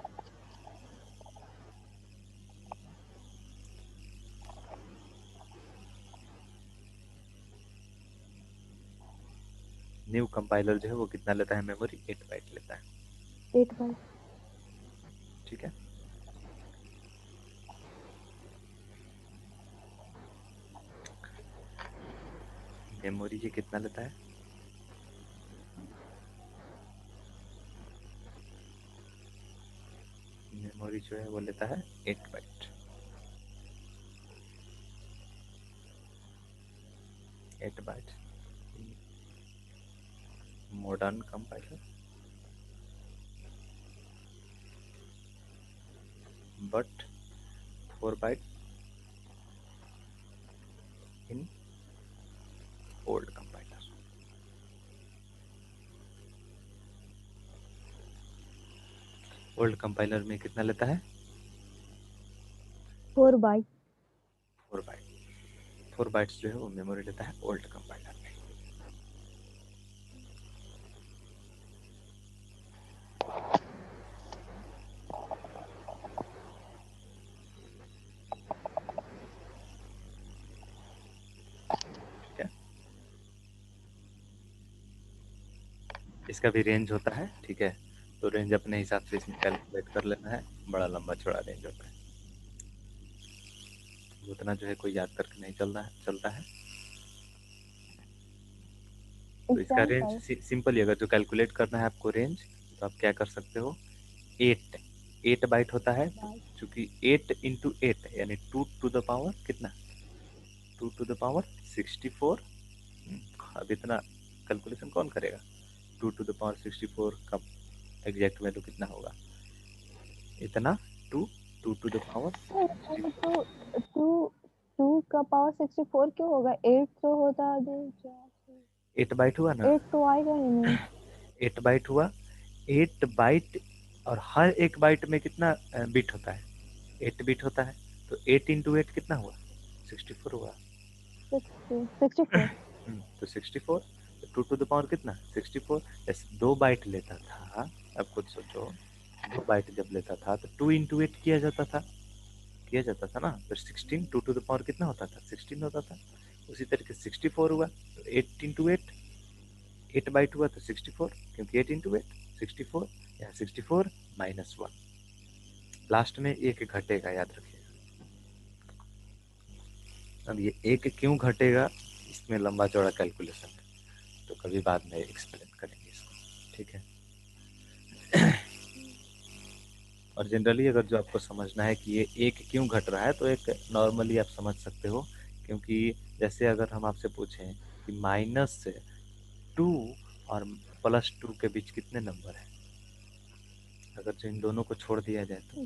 न्यू कंपाइलर जो है वो कितना लेता है मेमोरी? 8 बाइट लेता है। 8 बाइट। ठीक है, मेमोरी ये कितना लेता है? मेमोरी जो है वो लेता है 8 byte. 8 byte modern compiler, but 4 byte in old compiler. Old compiler में कितना लेता है? 4 बाइट। 4 बाइट। 4 बाइट्स जो है वो मेमोरी लेता है ओल्ड कंपाइलर में। ठीक है, इसका भी रेंज होता है। ठीक है, तो रेंज अपने हिसाब से इसमें कैलकुलेट कर लेना है। बड़ा लंबा चौड़ा रेंज होता है, उतना जो है कोई याद करके नहीं चलता है। तो इसका रेंज एग्जाम्पल। सिंपल ही, अगर जो कैलकुलेट करना है आपको रेंज, तो आप क्या कर सकते हो? 8 बाइट होता है, तो चूंकि 8 इंटू 8 यानी 2 टू द पावर कितना? 2 टू द पावर 64। अब इतना कैलकुलेशन कौन करेगा? 2 टू द पावर 64 का एग्जैक्ट वैल्यू कितना होगा? इतना 2 2 टू द पावर तो टू टू का पावर 64 क्यों होगा? 8 तो होता है, 8 बाइट हुआ ना, 8 तो आएगा ही नहीं। 8 बाइट हुआ, 8 बाइट, और हर एक बाइट में कितना बिट होता है? 8 बिट होता है, तो 8 इंटू 8 कितना हुआ? 64 हुआ। 64। तो 64, तो 2 टू द पावर कितना? 64। जैसे 2 बाइट लेता था, अब खुद सोचो, 2 बाइट जब लेता था तो 2 इंटू 8 किया जाता था ना, तो 16 2 टू द पावर कितना होता था? 16 होता था। उसी तरीके से 64 हुआ, तो 8 इंटू 8, 8 बाइट हुआ तो 64, क्योंकि 8 इंटू 8 64, या 64 माइनस 1, लास्ट में एक घटेगा, याद रखिएगा। अब ये एक क्यों घटेगा, इसमें लंबा चौड़ा कैलकुलेशन है, तो कभी बाद में एक्सप्लेन करेंगे इसको, ठीक है। और जनरली अगर जो आपको समझना है कि ये एक क्यों घट रहा है, तो एक नॉर्मली आप समझ सकते हो, क्योंकि जैसे अगर हम आपसे पूछें कि -2 और +2 के बीच कितने नंबर हैं, अगर जो इन दोनों को छोड़ दिया जाए तो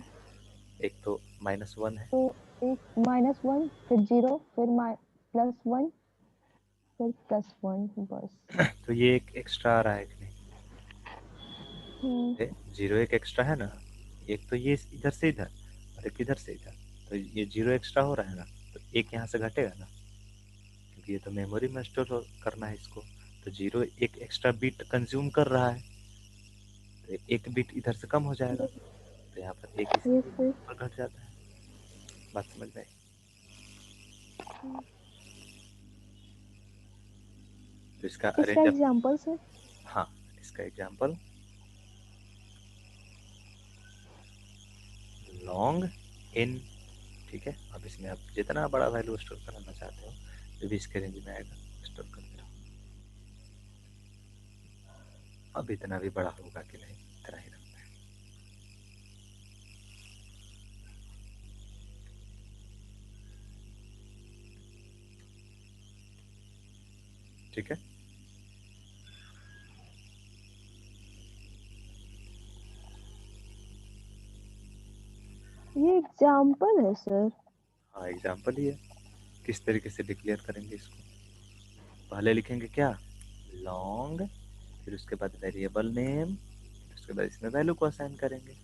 एक तो -1 है, तो एक -1 फिर 0 फिर +1 फिर +1 बस। तो ये एक एक्स्ट्रा आ रहा है कि नहीं? हम्म। 0 एक एक्स्ट्रा है ना, एक तो ये इधर से इधर और एक इधर से इधर, तो ये 0 एक्स्ट्रा हो रहा है ना, तो एक यहाँ से घटेगा ना, क्योंकि ये तो मेमोरी में स्टोर करना है इसको, तो 0 एक एक्स्ट्रा बिट कंज्यूम कर रहा है, तो एक बिट इधर से कम हो जाएगा, तो यहाँ पर एक ये इसलिए फिर ऊपर घट जाता है। बात समझ में आई? तो इसका इसका अरेंज, एग्जांपल सर। हाँ, इसका एग्जांपल लॉन्ग इन, ठीक है। अब इसमें आप जितना बड़ा वैल्यू स्टोर कराना चाहते हो, जो भी इसके रेंज में आएगा स्टोर करते रहो। अब इतना भी बड़ा होगा कि नहीं, इतना ही रखते हैं, ठीक है। ये एग्जांपल है सर। हाँ, एग्जाम्पल ही है। किस तरीके से डिक्लेयर करेंगे इसको? पहले लिखेंगे क्या? लॉन्ग, फिर उसके बाद वेरिएबल नेम, उसके बाद इसमें वैल्यू को असाइन करेंगे।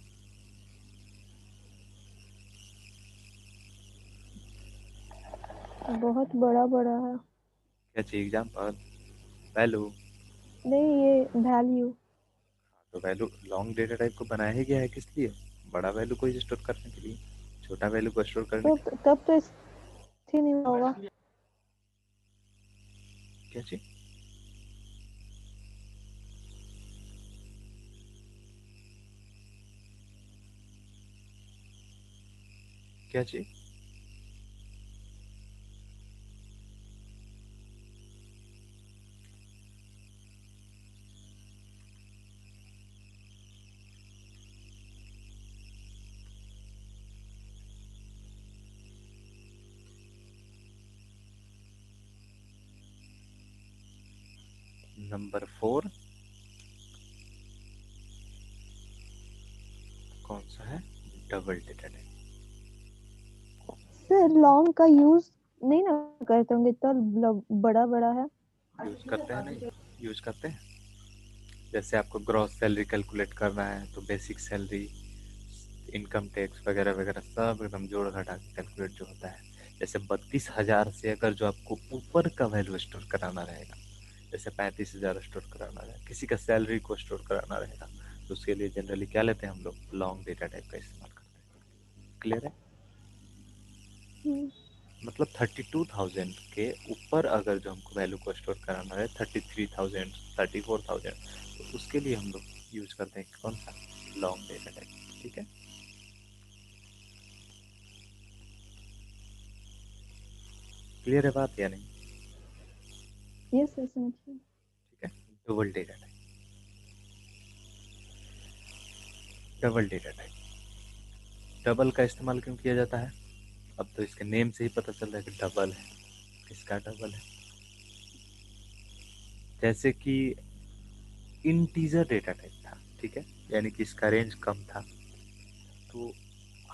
बहुत बड़ा बड़ा है। क्या चाहिए? Example, value. नहीं, ये वैल्यू। तो वैल्यू लॉन्ग डेटा टाइप को बनाया ही गया है किस लिए? बड़ा वैल्यू को स्टोर करने के लिए, छोटा वैल्यू को स्टोर करने तो के तब तो स्थिर नहीं होगा। लिए। क्या चाहिए? क्या चाहिए? नंबर 4 कौन सा है? Double data type. Sir long का यूज नहीं ना करते होंगे, इतना बड़ा बड़ा है। यूज करते हैं, नहीं यूज करते हैं। जैसे आपको ग्रॉस सैलरी कैलकुलेट करना है, तो बेसिक सैलरी, इनकम टैक्स वगैरह वगैरह सब एकदम जोड़ घटा के कैलकुलेट जो होता है। जैसे 32,000 से अगर जो आपको ऊपर का वैल्यू स्टोर कराना रहेगा, जैसे 35,000 स्टोर कराना रहेगा, किसी का सैलरी को स्टोर कराना रहेगा, तो उसके लिए जनरली क्या लेते हैं हम लोग? लॉन्ग डेटा टाइप का इस्तेमाल करते हैं। क्लियर है? हम्म। मतलब 32,000 के ऊपर अगर जो हमको वैल्यू को स्टोर कराना है, 33,000, 34,000, तो उसके लिए हम लोग यूज करते हैं कौन सा? लॉन्ग डेटा टाइप, ठीक है। क्लियर है बात या नहीं? यस सर, समझिए। ठीक है। Double data type, double data type, double का इस्तेमाल क्यों किया जाता है? अब तो इसके नेम से ही पता चल रहा है कि डबल है। किसका डबल है? जैसे कि इंटीजर डेटा टाइप था, ठीक है, यानी कि इसका रेंज कम था, तो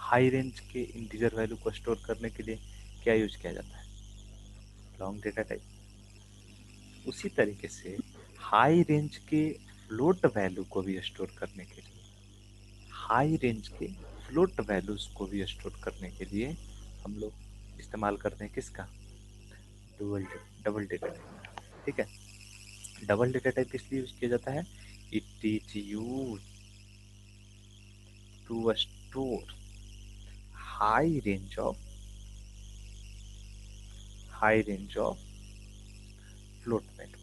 हाई रेंज के इंटीजर वैल्यू को स्टोर करने के लिए क्या यूज किया जाता है? Long data type. उसी तरीके से हाई रेंज के फ्लोट वैल्यू को भी स्टोर करने के लिए, हाई रेंज के फ्लोट वैल्यूज को भी स्टोर करने के लिए हम लोग इस्तेमाल करते हैं किसका? Double double data type. ठीक है, डबल डेटा टाइप किस लिए यूज किया जाता है? It is use to store high range of float value.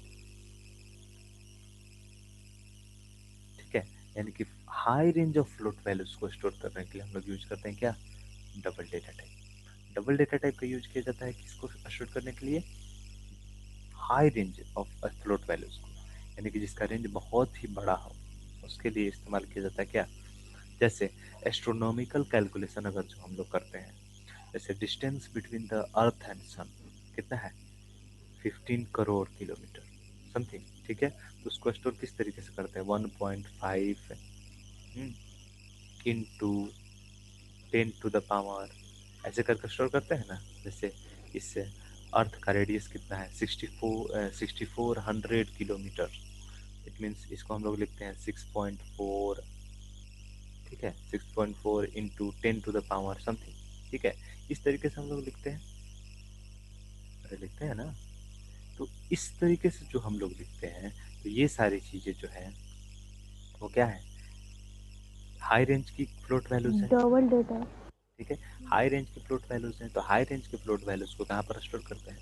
ठीक है, यानी कि high range of float values को स्टोर करने के लिए हम लोग यूज करते हैं क्या? Double data type. Double data type का यूज किया जाता है किसको स्टोर करने के लिए? High range of float values को, यानी कि जिसका रेंज बहुत ही बड़ा हो, उसके लिए इस्तेमाल किया जाता है क्या? जैसे एस्ट्रोनॉमिकल कैलकुलेशन अगर जो हम लोग करते हैं, जैसे distance between the earth and sun कितना है? 15 करोड़ किलोमीटर समथिंग। ठीक है, तो उसको स्टोर किस तरीके से करते हैं? 1.5 इंटू 10 टू द पावर, ऐसे करके स्टोर करते हैं ना। जैसे इससे अर्थ का रेडियस कितना है? 6400 किलोमीटर। इट मीन्स इसको हम लोग लिखते हैं 6.4। ठीक है, 6.4 into 10 to the power something. ठीक है, इस तरीके से हम लोग लिखते हैं, अरे लिखते हैं ना। तो इस तरीके से जो हम लोग लिखते हैं, तो ये सारी चीजें जो है वो क्या है? हाई रेंज की फ्लोट वैल्यूज है। Double data. ठीक है, हाई रेंज की फ्लोट वैल्यूज हैं, तो हाई रेंज के फ्लोट वैल्यूज को कहाँ पर स्टोर करते हैं?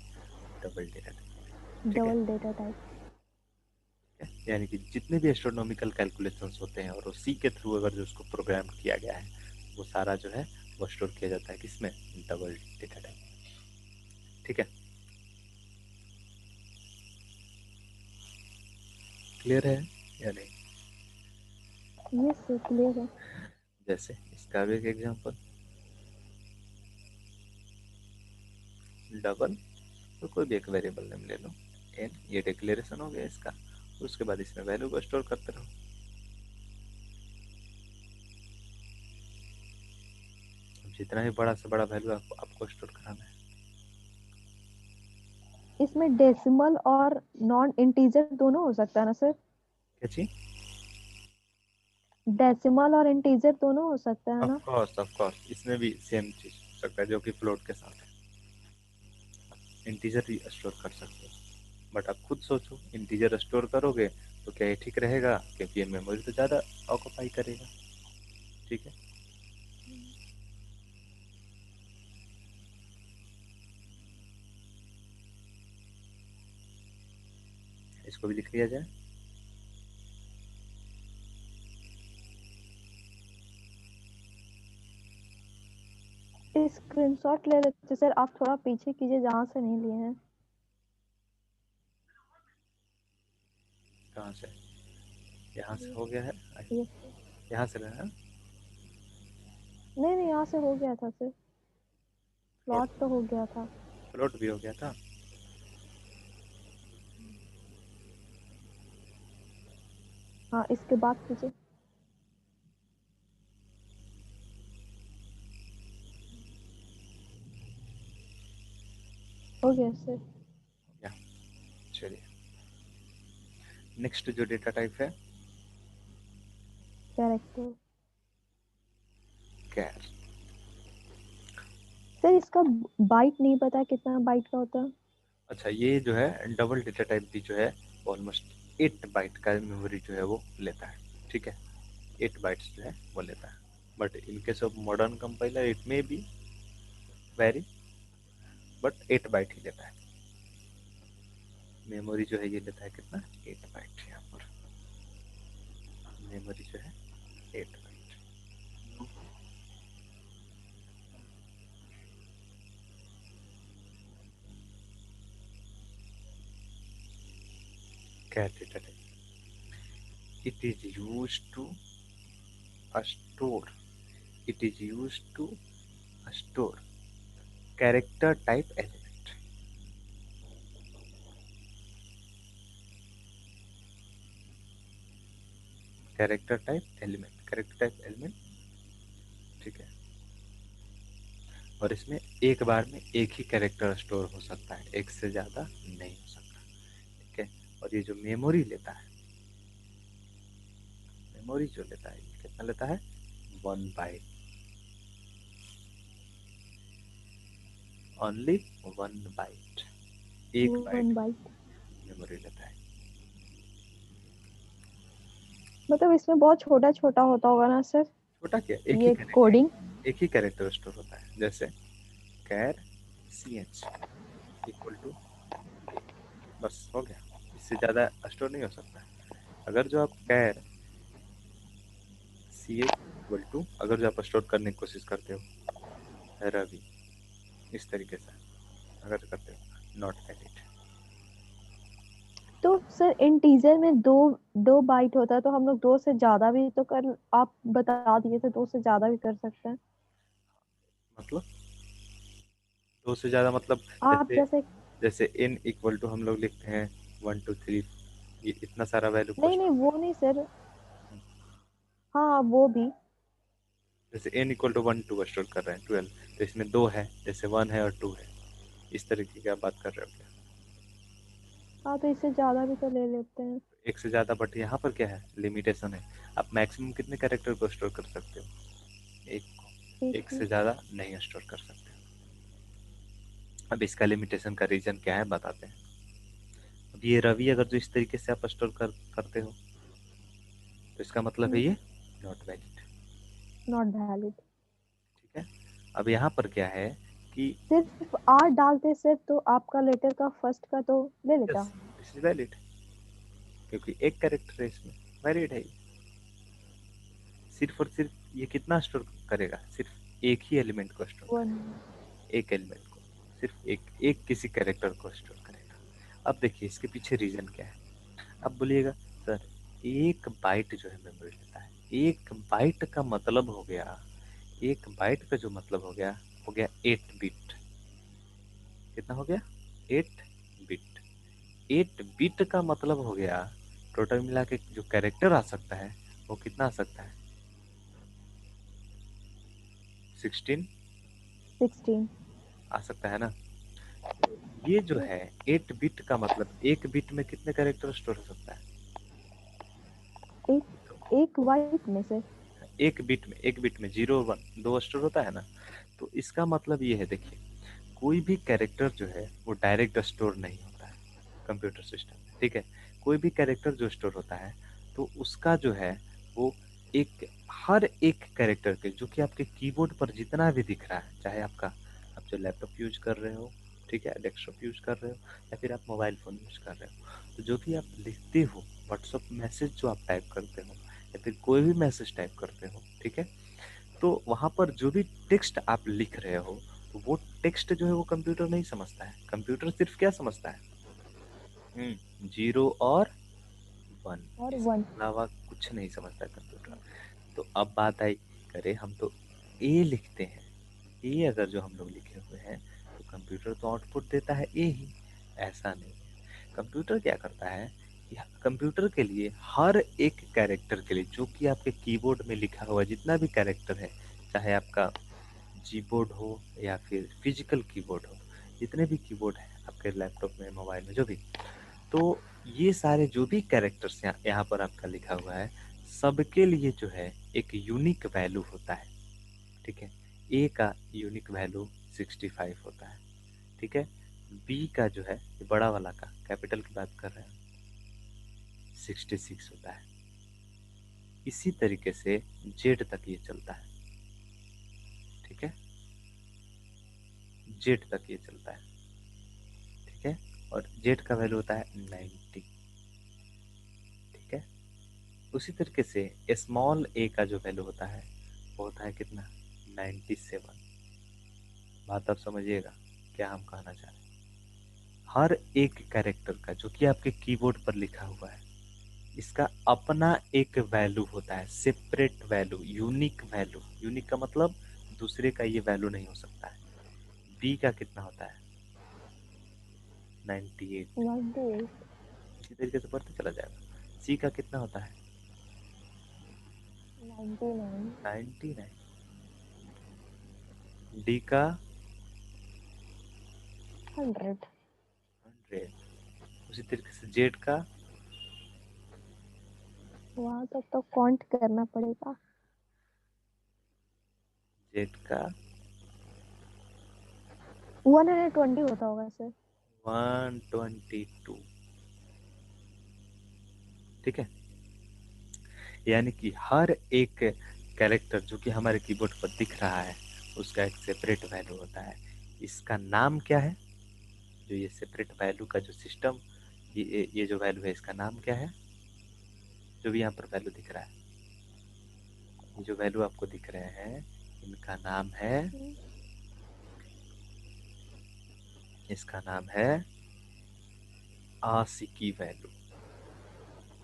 Double data type. ठीक है, डबल डेटा टाइप। यानी कि जितने भी एस्ट्रोनॉमिकल कैलकुलेशंस होते हैं और उसी के थ्रू अगर जो उसको प्रोग्राम किया गया है, वो सारा जो है वो स्टोर किया जाता है किसमें? Double data type. ठीक है, क्लियर है या नहीं? ये से क्लियर है। जैसे इसका भी एक एग्जांपल, डबल, तो कोई भी एक वेरिएबल नेम ले लो, एन, ये डिक्लेरेशन हो गया इसका। उसके बाद इसमें वैल्यू को स्टोर करते रहो। जितना भी बड़ा से बड़ा वैल्यू आपको स्टोर कराना है। इसमें डेसिमल और नॉन इंटीजर दोनों हो सकता है ना सर? क्या चीज? डेसिमल और इंटीजर दोनों हो सकता है ना? ऑफ कोर्स इसमें भी सेम चीज हो सकता है, जो कि फ्लोट के साथ है। इंटीजर भी स्टोर कर सकते हो, बट आप खुद सोचो, इंटीजर स्टोर करोगे तो क्या ये ठीक रहेगा? क्योंकि ये मेमोरी तो ज़्यादा ऑक्यूपाई करेगा। ठीक है, इसको भी लिख लिया जाए। स्क्रीनशॉट ले लेते सर, आप थोड़ा पीछे कीजिए जहाँ से नहीं लिए हैं। कहाँ से? यहाँ से हो गया है। ये यहाँ से लेना है। नहीं नहीं, यहाँ से हो गया था सर, फ्लोट, प्लॉट तो हो गया था। फ्लोट भी हो गया था। हाँ, इसके बाद कीजिए। हो गया सर। या, चलिए, नेक्स्ट जो डेटा टाइप है, कैरेक्टर। कैर। सर इसका बाइट नहीं पता कितना बाइट का होता है। अच्छा, ये जो है डबल डेटा टाइप भी जो है ऑलमोस्ट 8 बाइट का मेमोरी जो है वो लेता है। ठीक है, 8 बाइट्स जो है वो लेता है, but in case of modern compiler it may be very, but 8 byte ही लेता है। मेमोरी जो है ये लेता है कितना? 8 बाइट। यहाँ पर मेमोरी जो है 8 बाइट। क्या data type? It is use to store, it is use to store character type element. Character type element, character type element. ठीक है, और इसमें एक बार में एक ही कैरेक्टर स्टोर हो सकता है, एक से ज़्यादा नहीं हो सकता। ठीक है, और ये जो मेमोरी लेता है, मेमोरी जो लेता है, ये कितना लेता है? 1 बाइट, ओनली 1 बाइट, एक बाइट 1 बाइट। मेमोरी लेता है। मतलब इसमें बहुत छोटा छोटा होता होगा ना सर, छोटा क्या, ये कोडिंग? एक ही कैरेक्टर स्टोर होता है। जैसे कैर सी एच इक्वल टू, बस हो गया, इससे ज़्यादा स्टोर नहीं हो सकता। अगर जो आप कैर सी एच इक्वल टू, अगर जो आप स्टोर करने की कोशिश करते हो रवि, इस तरीके से अगर करते हो, नॉट वैलिड। तो सर इंटीजर में दो दो बाइट होता है, तो हम लोग दो से ज्यादा भी तो कर, आप बता दिए थे दो से ज्यादा भी कर सकते हैं। मतलब दो से ज़्यादा मतलब, आप जैसे जैसे, जैसे n इक्वल टू हम लोग लिखते हैं 1 2 3, ये इतना सारा वैल्यू को नहीं नहीं स्टोर। वो नहीं सर, हाँ वो भी। जैसे n इक्वल टू 1 2 स्टोर कर रहे हैं 12, तो इसमें दो है, जैसे 1 है और 2 है, इस तरीके की आप बात कर रहे हो क्या? हाँ तो इससे ज्यादा भी तो ले लेते हैं। एक से ज़्यादा, बट यहाँ पर क्या है, लिमिटेशन है। आप मैक्सिमम कितने कैरेक्टर को स्टोर कर सकते हो? एक को, एक एक ही। से ज़्यादा नहीं स्टोर कर सकते। अब इसका लिमिटेशन का रीजन क्या है बताते हैं। अब ये रवि अगर जो इस तरीके से आप स्टोर करते हो, तो इसका मतलब है ये नॉट वैलिड। Not valid. ठीक है, अब यहाँ पर क्या है कि सिर्फ आर डालते सर तो आपका लेटर का फर्स्ट का तो ले यस, लेता। दिस इज वैलिड, क्योंकि एक कैरेक्टर है इसमें, वैलिड है ये। सिर्फ और सिर्फ ये कितना स्टोर करेगा? सिर्फ एक ही एलिमेंट को स्टोर वन। करेगा, एक एलिमेंट को, सिर्फ एक एक किसी कैरेक्टर को स्टोर करेगा। अब देखिए इसके पीछे रीजन क्या है। अब बोलिएगा सर, 1 बाइट जो है मेमोरी लेता है, 1 बाइट का मतलब हो गया, 1 बाइट का जो मतलब हो गया 8 बिट। कितना हो गया? 8 बिट। 8 बिट का मतलब हो गया, टोटल मिला के जो कैरेक्टर आ सकता है वो कितना आ सकता है? 16 16। आ सकता है ना? ये जो है 8 बिट का मतलब, 1 बिट में कितने कैरेक्टर स्टोर हो सकता है? एक एक वाइट में से। 1 बिट में 0 1 2 स्टोर होता है ना। तो इसका मतलब ये है, देखिए कोई भी कैरेक्टर जो है वो डायरेक्ट स्टोर नहीं होता है कंप्यूटर सिस्टम में। ठीक है, कोई भी कैरेक्टर जो स्टोर होता है, तो उसका जो है वो एक, हर एक कैरेक्टर के, जो कि आपके कीबोर्ड पर जितना भी दिख रहा है, चाहे आपका, आप जो लैपटॉप यूज कर रहे हो, ठीक है, डेस्कटॉप यूज कर रहे हो, या फिर आप मोबाइल फोन यूज कर रहे हो, तो जो भी आप लिखते हो, व्हाट्सअप मैसेज जो आप टाइप करते हो, या फिर कोई भी मैसेज टाइप करते हो, ठीक है, तो वहां पर जो भी टेक्स्ट आप लिख रहे हो, तो वो टेक्स्ट जो है वो कंप्यूटर नहीं समझता है। कंप्यूटर सिर्फ क्या समझता है? 0 और 1, और इसके वन। अलावा कुछ नहीं समझता है कंप्यूटर। तो अब बात आई, करे हम तो ए लिखते हैं, ए अगर जो हम लोग लिखे हुए हैं, तो कंप्यूटर तो आउटपुट देता है ए ही। ऐसा नहीं है, कंप्यूटर क्या करता है कि कंप्यूटर के लिए हर एक कैरेक्टर के लिए, जो कि आपके कीबोर्ड में लिखा हुआ जितना भी कैरेक्टर है, चाहे आपका जीबोर्ड हो या फिर फिजिकल कीबोर्ड हो, जितने भी कीबोर्ड है आपके लैपटॉप में, मोबाइल में, जो भी, तो ये सारे जो भी कैरेक्टर्स यहाँ पर आपका लिखा हुआ है, सबके लिए जो है एक यूनिक वैल्यू होता है। ठीक है, ए का यूनिक वैल्यू 65 होता है। ठीक है, बी का जो है, ये बड़ा वाला का, कैपिटल की बात कर रहे हैं, 66 होता है। इसी तरीके से जेड तक ये चलता है। ठीक है, जेड तक ये चलता है। ठीक है, और जेड का वैल्यू होता है 90। ठीक है, उसी तरीके से स्मॉल ए का जो वैल्यू होता है वो होता है कितना? 97। बात आप समझिएगा क्या हम कहना चाह रहे हैं। हर एक कैरेक्टर का जो कि आपके कीबोर्ड पर लिखा हुआ है, इसका अपना एक वैल्यू होता है, separate value, unique value. Unique का मतलब दूसरे का ये वैल्यू नहीं हो सकता है। बी का कितना होता है? 98। 98। इसी तरीके से बढ़ते चला जाएगा। सी का कितना होता है? 99। 99। डी का 100। 100। उसी तरीके से जेड का वहां तक तो काउंट करना पड़ेगा। जेड का 120 होता होगा सर। 122। ठीक है, यानी कि हर एक कैरेक्टर जो कि हमारे कीबोर्ड पर दिख रहा है उसका एक सेपरेट वैल्यू होता है। इसका नाम क्या है? जो ये सेपरेट वैल्यू का जो सिस्टम, ये जो वैल्यू है इसका नाम क्या है? जो भी यहाँ पर वैल्यू दिख रहा है, ये जो वैल्यू आपको दिख रहे हैं इनका नाम है, इसका नाम है आशिकी वैल्यू,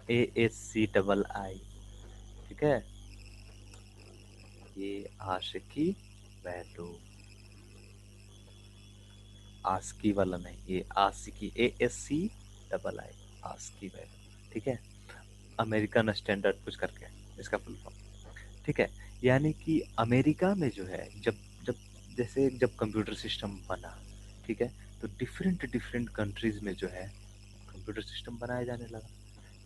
ASCII। ठीक है, ये आशिकी वैल्यू, आस्की वाला नहीं, ये आशिकी, ASCII, आस्की वैल्यू। ठीक है, अमेरिकन स्टैंडर्ड कुछ करके इसका फुल फॉर्म। ठीक है, यानी कि अमेरिका में जो है, जब जब जैसे जब कंप्यूटर सिस्टम बना, ठीक है, तो डिफरेंट डिफरेंट कंट्रीज में जो है कंप्यूटर सिस्टम बनाया जाने लगा।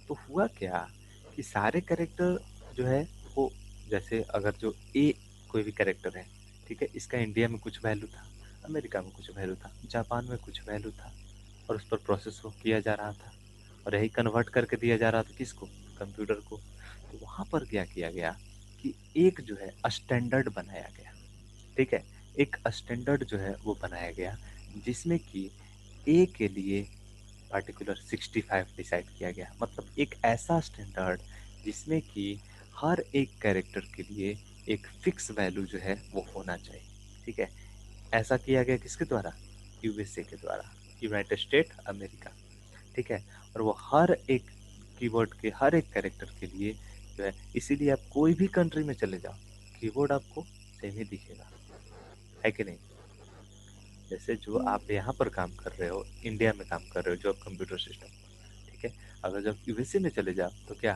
तो हुआ क्या कि सारे कैरेक्टर जो है वो, जैसे अगर जो ए कोई भी कैरेक्टर है, ठीक है, इसका इंडिया में कुछ वैल्यू था, अमेरिका में कुछ वैल्यू था, जापान में कुछ वैल्यू था, और उस पर प्रोसेस वो किया जा रहा था और यही कन्वर्ट करके दिया जा रहा था किसको? कंप्यूटर को। तो वहाँ पर क्या किया गया कि एक जो है स्टैंडर्ड बनाया गया। ठीक है, एक स्टैंडर्ड जो है वो बनाया गया जिसमें कि ए के लिए पार्टिकुलर 65 डिसाइड किया गया। मतलब एक ऐसा स्टैंडर्ड जिसमें कि हर एक कैरेक्टर के लिए एक फिक्स वैल्यू जो है वो होना चाहिए। ठीक है, ऐसा किया गया किसके द्वारा? यूएसए के द्वारा, यूनाइटेड स्टेट अमेरिका। ठीक है, और वो हर एक कीवर्ड के हर एक कैरेक्टर के लिए जो है, इसीलिए आप कोई भी कंट्री में चले जाओ कीबोर्ड आपको सेम ही दिखेगा, है कि नहीं? जैसे जो आप यहाँ पर काम कर रहे हो, इंडिया में काम कर रहे हो जो आप कंप्यूटर सिस्टम, ठीक है, अगर जब यूएसए में चले जाओ तो क्या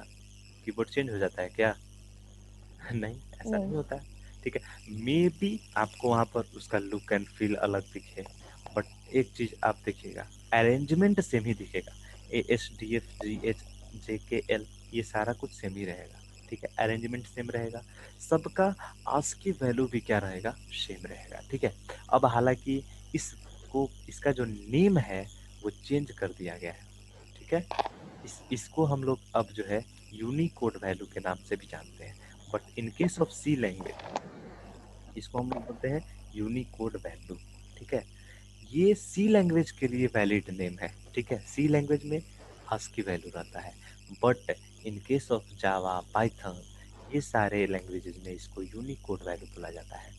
कीबोर्ड चेंज हो जाता है क्या? नहीं, ऐसा नहीं। नहीं होता है। ठीक है, मे बी आपको वहाँ पर उसका लुक एंड फील अलग दिखे, बट एक चीज आप देखिएगा, अरेंजमेंट सेम ही दिखेगा। ASDFGH JKL ये सारा कुछ सेम ही रहेगा। ठीक है, अरेंजमेंट सेम रहेगा, सबका आस्की वैल्यू भी क्या रहेगा? सेम रहेगा। ठीक है, अब हालांकि इसको, इसका जो नेम है वो चेंज कर दिया गया है। ठीक है, इसको हम लोग अब जो है यूनिकोड वैल्यू के नाम से भी जानते हैं, but in case of C language इसको हम लोग बोलते हैं यूनिकोड वैल्यू। ठीक है, ये सी लैंग्वेज के लिए वैलिड नेम है। ठीक है, सी लैंग्वेज में आस्की वैल्यू रहता है, but in case of Java, Python, ये सारे लैंग्वेजेस में इसको यूनिकोड वैल्यू बोला जाता है।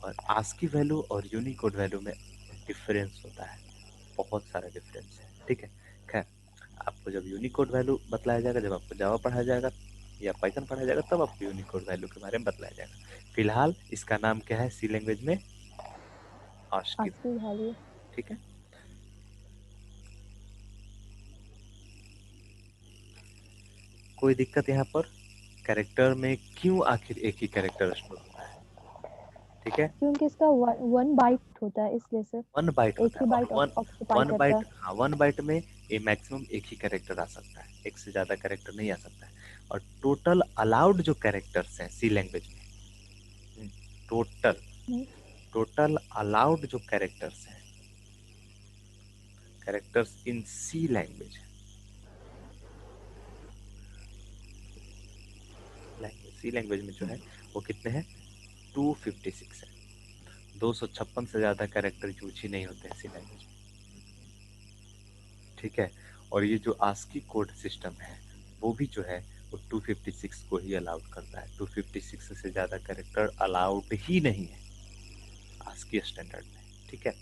और आस्की वैल्यू और यूनिकोड वैल्यू में डिफरेंस होता है, बहुत सारा डिफरेंस है। ठीक है, खैर, आपको जब यूनिकोड वैल्यू बतलाया जाएगा, जब आपको जावा पढ़ाया जाएगा या पाइथन पढ़ाया जाएगा, तब आपको यूनिकोड वैल्यू के बारे में बतलाया जाएगा। फिलहाल इसका नाम क्या है सी लैंग्वेज में? ASCII ASCII value. वैल्यू। ठीक है, कोई दिक्कत यहाँ पर? कैरेक्टर में क्यों आखिर एक ही कैरेक्टर स्टोर होता है? ठीक है, क्योंकि इसका वन बाइट होता है इसलिए सर। वन बाइट एक होता ही है, और बाइट वन ऑक्यूपाई वन करता बाइट, है। हाँ, वन बाइट में ये मैक्सिमम एक ही कैरेक्टर आ सकता है, एक से ज्यादा कैरेक्टर नहीं आ सकता है। और टोटल अलाउड जो कैरेक्टर्स हैं सी लैंग्वेज में, टोटल हम्म, टोटल अलाउड जो कैरेक्टर्स हैं, characters in C language, C language में जो है वो कितने हैं? 256 है। 256 से ज्यादा कैरेक्टर यूज ही नहीं होते हैं सी लैंग्वेज में। ठीक है, और ये जो आस्की कोड सिस्टम है वो भी जो है वो 256 को ही अलाउड करता है। 256 से ज्यादा कैरेक्टर अलाउड ही नहीं है आस्की स्टैंडर्ड में। ठीक है,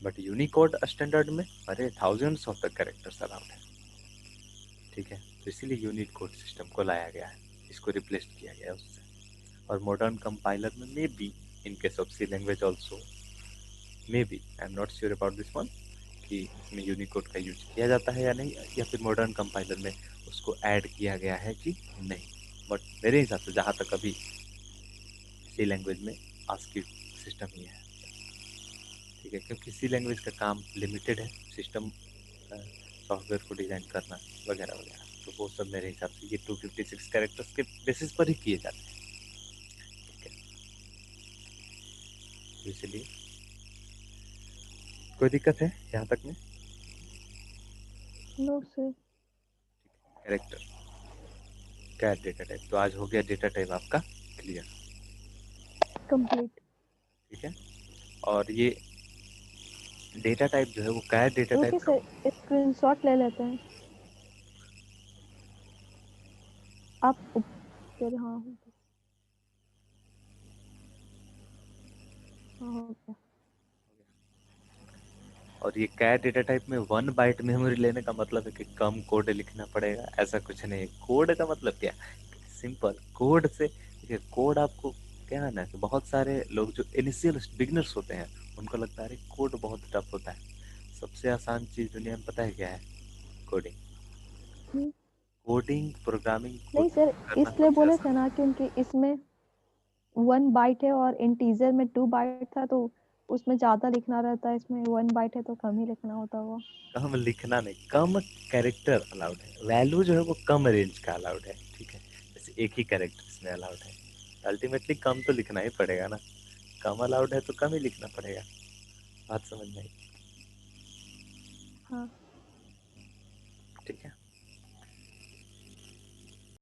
बट यूनिकोड स्टैंडर्ड में अरे thousands of the characters allowed है। ठीक है, तो इसीलिए यूनिकोड सिस्टम को लाया गया है, इसको रिप्लेस किया गया है उससे। और मॉडर्न कंपाइलर में maybe in case of C language also, maybe, I am not sure about this one, कि इसमें यूनिकोड का यूज किया जाता है या नहीं, या फिर मॉडर्न कंपाइलर में उसको ऐड किया गया है कि नहीं। बट मेरे हिसाब से जहाँ तक अभी सी लैंग्वेज में आस्की सिस्टम ही है। ठीक है, क्योंकि सी लैंग्वेज का काम लिमिटेड है, सिस्टम सॉफ्टवेयर को डिजाइन करना वगैरह वगैरह, तो वो सब मेरे हिसाब से ये 256 कैरेक्टर्स के बेसिस पर ही किए जाते हैं। ठीक है, तो इसलिए कोई दिक्कत है यहाँ तक में? No sir. कैरेक्टर क्या डेटा टाइप, तो आज हो गया डेटा टाइप आपका क्लियर। कंप्लीट। ठीक है, और ये डेटा टाइप जो है वो क्या डेटा टाइप रुकिए का? सर, स्क्रीनशॉट ले लेते हैं। आप ऊपर, हाँ हाँ हो गया। और ये क्या डेटा टाइप में 1 बाइट मेमोरी लेने का मतलब है कि कम कोड लिखना पड़ेगा, ऐसा कुछ नहीं है। कोड का मतलब क्या, सिंपल कोड से, देखिए कोड आपको क्या है ना कि बहुत सारे लोग जो इनिशियल बिगनर्स होते हैं उनको लगता है कोड बहुत टफ होता है। सबसे आसान चीज दुनिया में पता है क्या है? कोडिंग। हम्म, कोडिंग प्रोग्रामिंग को नहीं सर, करना इसलिए सबसे बोले थे आसान। ना क्योंकि इसमें 1 बाइट है और इंटीजर में 2 बाइट था, तो उसमें ज्यादा लिखना रहता है, इसमें 1 बाइट है तो कम ही लिखना होता होगा। कम लिखना नहीं, कम कैरेक्टर अलाउड है, वैल्यू जो है वो कम रेंज का अलाउड है। ठीक है, जैसे एक ही कैरेक्टर इसमें अलाउड है, अल्टीमेटली कम तो लिखना ही पड़ेगा ना, कम अलाउड है तो कम ही लिखना पड़ेगा। बात समझ में आई? हाँ। ठीक है।